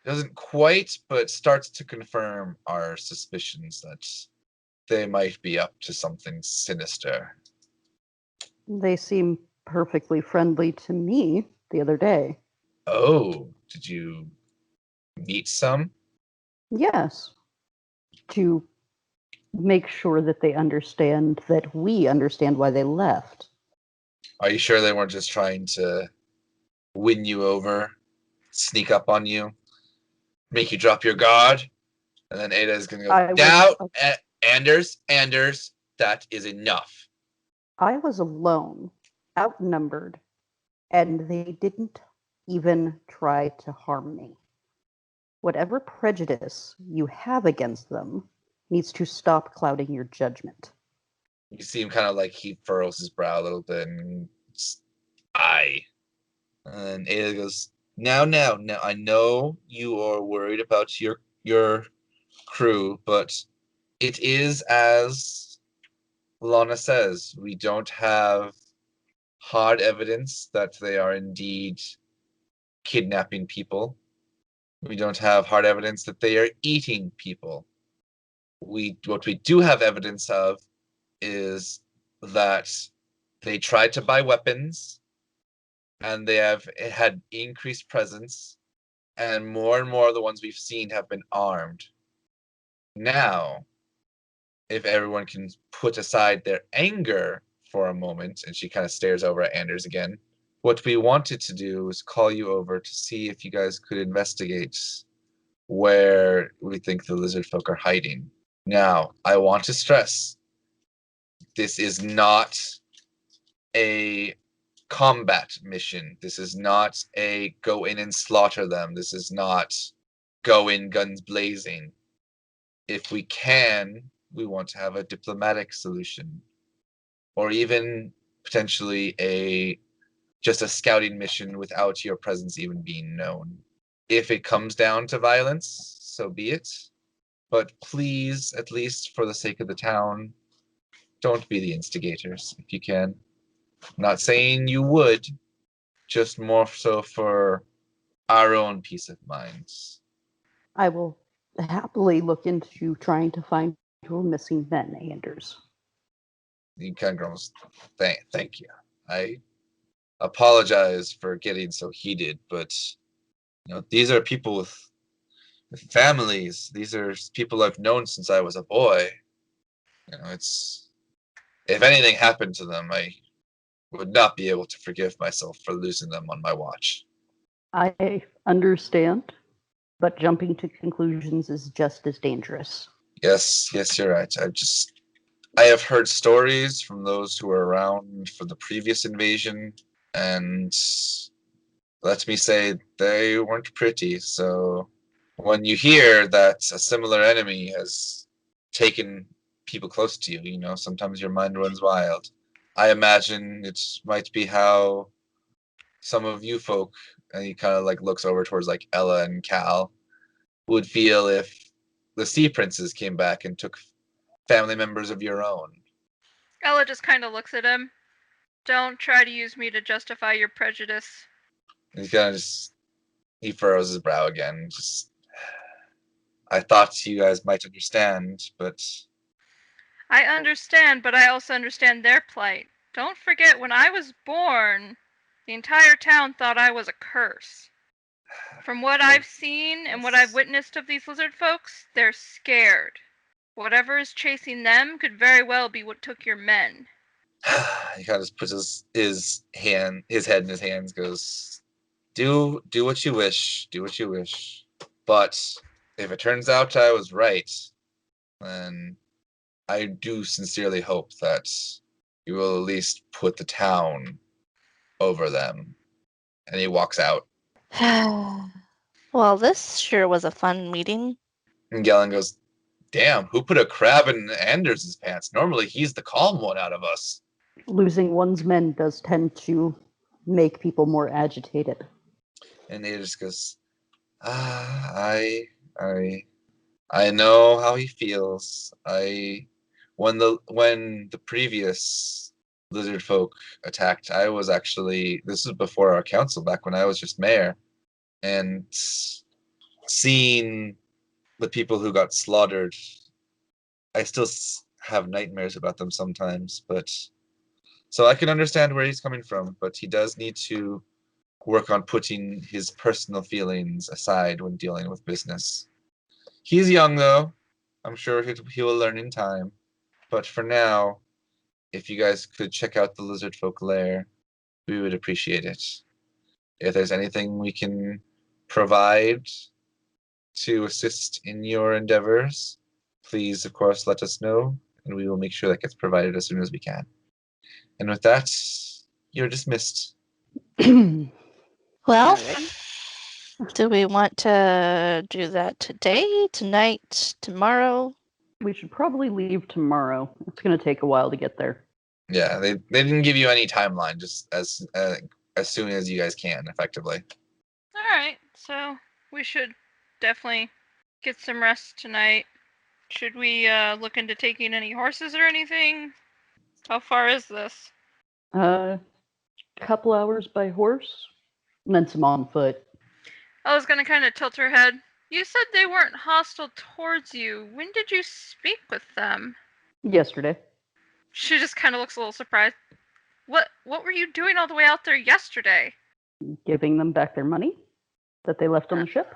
doesn't quite, but starts to confirm our suspicions that they might be up to something sinister. They seem perfectly friendly to me the other day. Oh, did you meet some? Yes, to make sure that they understand that we understand why they left. Are you sure they weren't just trying to win you over, sneak up on you, make you drop your guard? And then Ada is going to go, I now, was Anders, that is enough. I was alone, outnumbered, and they didn't even try to harm me. Whatever prejudice you have against them needs to stop clouding your judgment. You see him kind of like he furrows his brow a little bit and I. And Ada goes, now, I know you are worried about your crew, but it is as Lanna says, we don't have hard evidence that they are indeed kidnapping people. We don't have hard evidence that they are eating people. What we do have evidence of is that they tried to buy weapons and they have had increased presence, and more of the ones we've seen have been armed. Now, if everyone can put aside their anger for a moment, and she kind of stares over at Anders again, what we wanted to do was call you over to see if you guys could investigate where we think the lizard folk are hiding. Now, I want to stress, this is not a combat mission. This is not a go in and slaughter them. This is not go in guns blazing. If we can, we want to have a diplomatic solution, or even potentially just a scouting mission without your presence even being known. If it comes down to violence, so be it. But please, at least for the sake of the town, don't be the instigators if you can. I'm not saying you would, just more so for our own peace of minds. I will happily look into trying to find your missing men, Anders. He kind of grumbles, thank you. I apologize for getting so heated, but these are people with families. These are people I've known since I was a boy. It's if anything happened to them, I would not be able to forgive myself for losing them on my watch. I understand, but jumping to conclusions is just as dangerous. Yes, you're right. I have heard stories from those who were around for the previous invasion, and let me say they weren't pretty. So when you hear that a similar enemy has taken people close to you, sometimes your mind runs wild. I imagine it might be how some of you folk, and he kind of like looks over towards like Ella and Cal, would feel if the Sea Princes came back and took family members of your own. Ella just kind of looks at him. Don't try to use me to justify your prejudice. And he furrows his brow again. I thought you guys might understand, but I understand, but I also understand their plight. Don't forget, when I was born, the entire town thought I was a curse. From what I've seen and what I've witnessed of these lizard folks, they're scared. Whatever is chasing them could very well be what took your men. he kind of just puts his head in his hands, goes, do what you wish, do what you wish. But if it turns out I was right, then I do sincerely hope that you will at least put the town over them. And he walks out. Well, this sure was a fun meeting. And Galen goes, damn, who put a crab in Anders' pants? Normally he's the calm one out of us. Losing one's men does tend to make people more agitated. And Ada just goes, I know how he feels. When the previous lizard folk attacked, I was actually, this was before our council, back when I was just mayor, and seeing the people who got slaughtered, I still have nightmares about them sometimes, but So I can understand where he's coming from, but he does need to work on putting his personal feelings aside when dealing with business. He's young, though. I'm sure he will learn in time. But for now, if you guys could check out the Lizardfolk lair, we would appreciate it. If there's anything we can provide to assist in your endeavors, please, of course, let us know, and we will make sure that gets provided as soon as we can. And with that, you're dismissed. Well, Alright. do we want to do that today, tonight, tomorrow? We should probably leave tomorrow. It's going to take a while to get there. Yeah, they didn't give you any timeline, just as soon as you guys can, effectively. Alright, so we should definitely get some rest tonight. Should we look into taking any horses or anything? How far is this? Couple hours by horse, and then some on foot. I was gonna kind of tilt her head. You said they weren't hostile towards you. When did you speak with them? Yesterday. She just kind of looks a little surprised. What were you doing all the way out there yesterday? Giving them back their money that they left on the ship.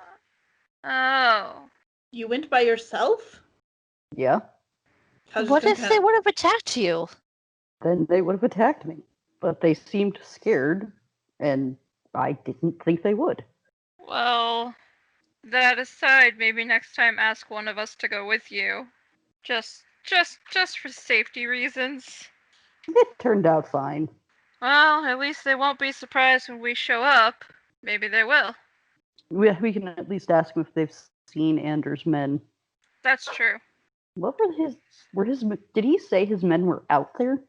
Oh. You went by yourself? Yeah. What if they would have attacked you? Then they would have attacked me. But they seemed scared, and I didn't think they would. Well, that aside, maybe next time ask one of us to go with you. Just for safety reasons. It turned out fine. Well, at least they won't be surprised when we show up. Maybe they will. We can at least ask them if they've seen Anders' men. That's true. What were his did he say his men were out there?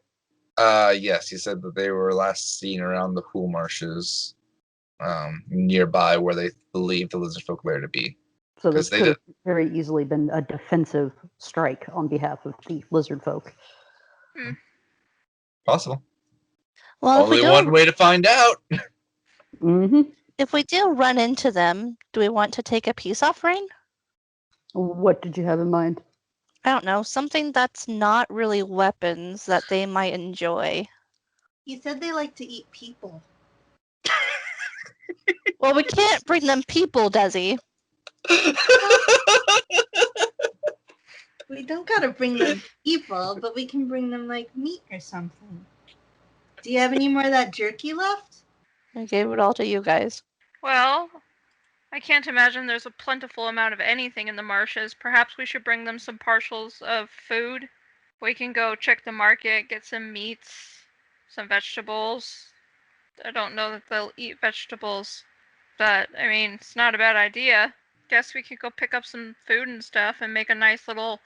Yes, he said that they were last seen around the Pool Marshes, nearby where they believe the Lizardfolk lair to be. So this 'Cause they could have very easily been a defensive strike on behalf of the Lizardfolk. Possible. Well, Only one way to find out. Mm-hmm. if we do run into them, do we want to take a peace offering? What did you have in mind? I don't know, something that's not really weapons that they might enjoy. You said they like to eat people. Well, we can't bring them people, Desi. We don't gotta bring them people, but we can bring them like meat or something. Do you have any more of that jerky left? I gave it all to you guys. Well, I can't imagine there's a plentiful amount of anything in the marshes. Perhaps we should bring them some parcels of food. We can go check the market, get some meats, some vegetables. I don't know that they'll eat vegetables, but I mean, it's not a bad idea. Guess we could go pick up some food and stuff and make a nice little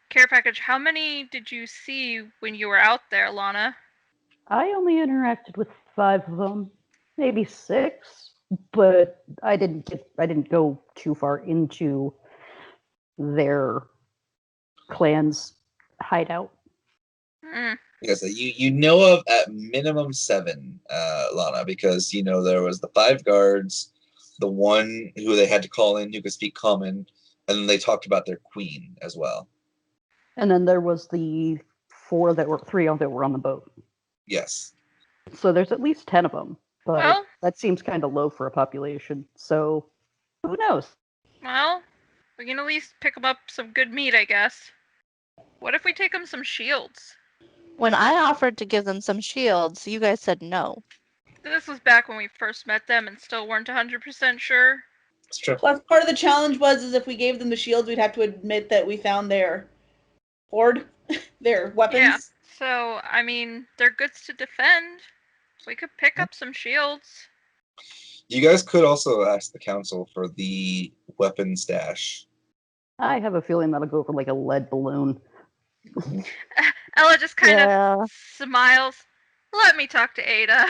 care package. How many did you see when you were out there, Lanna? I only interacted with 5 of them, maybe 6, but I didn't go too far into their clan's hideout. Yes, you know of at minimum 7, Lana, because there was the 5 guards, the one who they had to call in who could speak common, and then they talked about their queen as well. And then there was the 3 that were on the boat. Yes. So there's at least 10 of them, but Well, that seems kind of low for a population. So who knows? well, we can at least pick them up some good meat, I guess. What if we take them some shields? When I offered to give them some shields, you guys said no. This was back when we first met them and still weren't 100% sure. It's true. Plus, part of the challenge was if we gave them the shields, we'd have to admit that we found their hoard, their weapons. Yeah, so, I mean, they're goods to defend. We could pick up some shields. You guys could also ask the council for the weapon stash. I have a feeling that'll go for like a lead balloon. Ella just kind of smiles. Let me talk to Ada.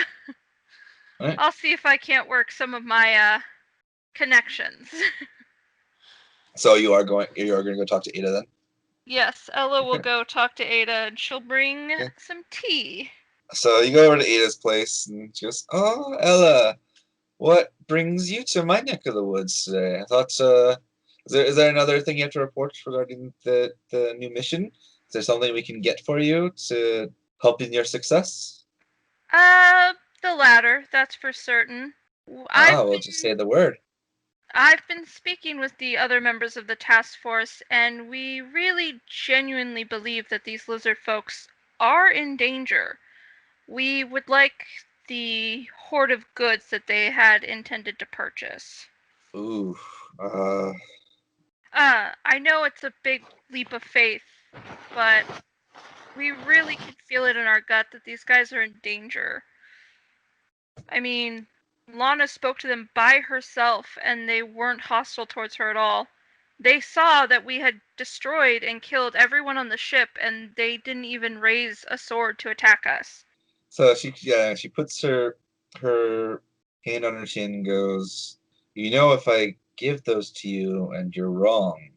Right. I'll see if I can't work some of my connections. So you are going to go talk to Ada then? Yes, Ella will go talk to Ada and she'll bring some tea. So you go over to Ada's place and she goes, "Oh, Ella, what brings you to my neck of the woods today? I thought, is there another thing you have to report regarding the new mission? Is there something we can get for you to help in your success?" The latter, that's for certain. We'll just say the word. I've been speaking with the other members of the task force, and we really genuinely believe that these lizard folks are in danger. We would like the hoard of goods that they had intended to purchase. Ooh. I know it's a big leap of faith, but we really can feel it in our gut that these guys are in danger. I mean, Lana spoke to them by herself, and they weren't hostile towards her at all. They saw that we had destroyed and killed everyone on the ship, and they didn't even raise a sword to attack us. So she puts her hand on her chin and goes, "You know, if I give those to you and you're wrong,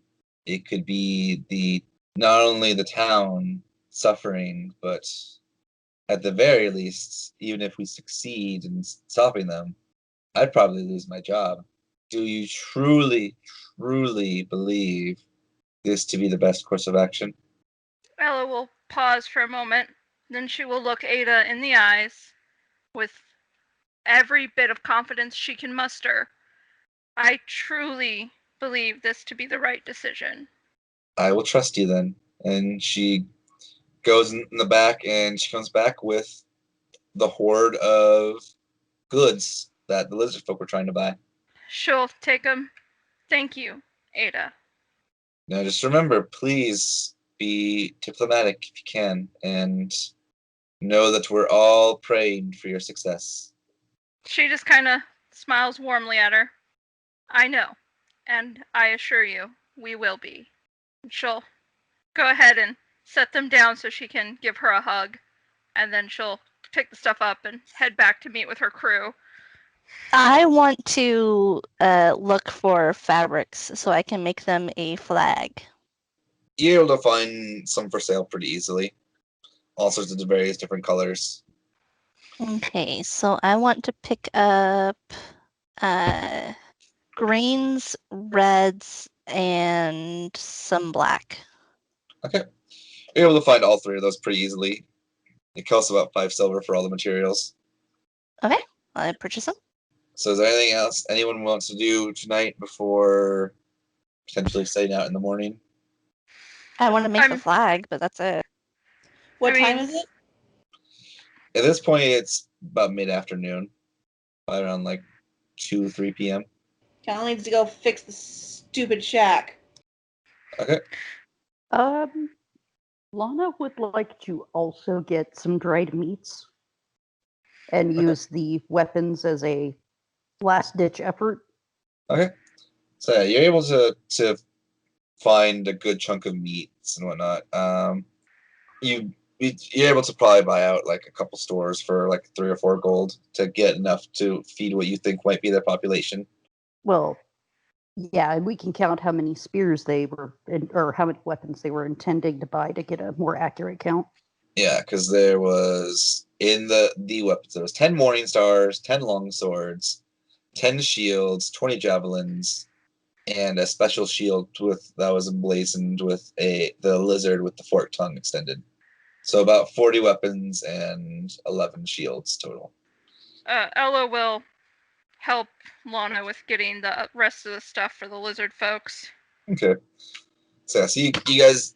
it could be not only the town suffering, but at the very least, even if we succeed in stopping them, I'd probably lose my job. Do you truly, truly believe this to be the best course of action?" Ella will pause for a moment, then she will look Ada in the eyes with every bit of confidence she can muster. I truly believe this to be the right decision. "I will trust you then." And she goes in the back and she comes back with the hoard of goods that the lizard folk were trying to buy. She'll take them. Thank you, Ada. Now just remember, please be diplomatic if you can, and know that we're all praying for your success. She just kind of smiles warmly at her. I know, and I assure you, we will be. She'll go ahead and set them down so she can give her a hug, and then she'll pick the stuff up and head back to meet with her crew. I want to look for fabrics so I can make them a flag. You're able to find some for sale pretty easily. All sorts of various different colors. Okay, so I want to pick up greens, reds, and some black. Okay. You're able to find all three of those pretty easily. It costs about 5 silver for all the materials. Okay, I purchase them. So is there anything else anyone wants to do tonight before potentially setting out in the morning? I want to make the flag, but that's it. What time is it? At this point, it's about mid-afternoon, by around like 2, 3 p.m. Cal needs to go fix the stupid shack. Okay. Lana would like to also get some dried meats and use the weapons as a last-ditch effort. Okay. So yeah, you're able to find a good chunk of meats and whatnot. You're able to probably buy out like a couple stores for like 3 or 4 gold to get enough to feed what you think might be their population. Well, yeah, and we can count how many spears they were, or how many weapons they were intending to buy to get a more accurate count. Yeah, because there was in the weapons there was 10 morning stars, 10 long swords, 10 shields, 20 javelins, and a special shield that was emblazoned with the lizard with the forked tongue extended. So about 40 weapons and 11 shields total. Ella will help Lana with getting the rest of the stuff for the lizard folks. Okay. So you guys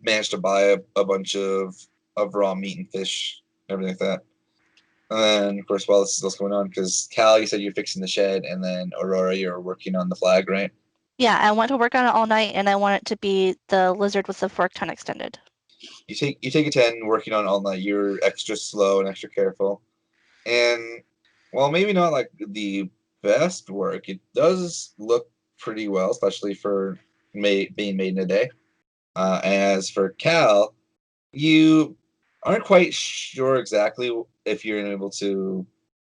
managed to buy a bunch of raw meat and fish, everything like that. And then, of course, while this is what's going on, because Cal, you said you're fixing the shed, and then Aurora, you're working on the flag, right? Yeah, I want to work on it all night, and I want it to be the lizard with the fork tongue extended. You take a 10 working on it all night. You're extra slow and extra careful. And while maybe not like the best work, it does look pretty well, especially for being made in a day. As for Cal, you aren't quite sure exactly if you're able to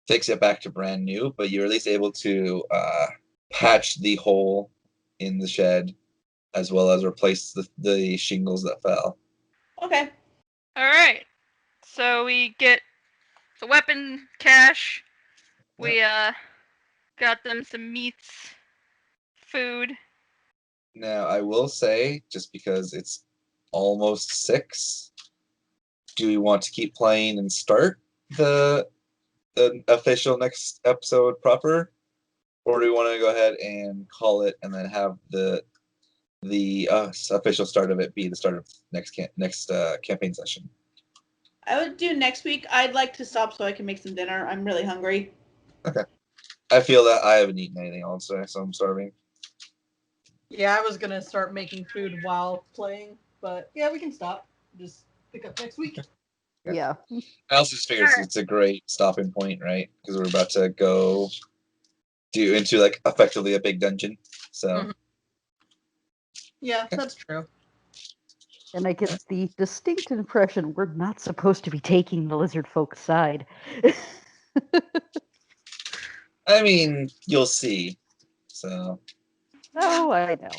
fix it back to brand new, but you're at least able to patch the hole in the shed as well as replace the shingles that fell. Okay. Alright. So we get the weapon cache. We got them some meats, food. Now, I will say, just because it's almost 6, do we want to keep playing and start? the official next episode proper, or do we want to go ahead and call it and then have the official start of it be the start of next campaign session? I would do next week. I'd like to stop so I can make some dinner. I'm really hungry. Okay. I feel that I haven't eaten anything all today, so I'm starving. Yeah, I was gonna start making food while playing, but yeah, we can stop. Just pick up next week. Yeah. I also just figure it's a great stopping point, right? Because we're about to go into like effectively a big dungeon. So Mhm. Yeah, that's true. And I get the distinct impression we're not supposed to be taking the Lizardfolk side. I mean, you'll see. So Oh, I know.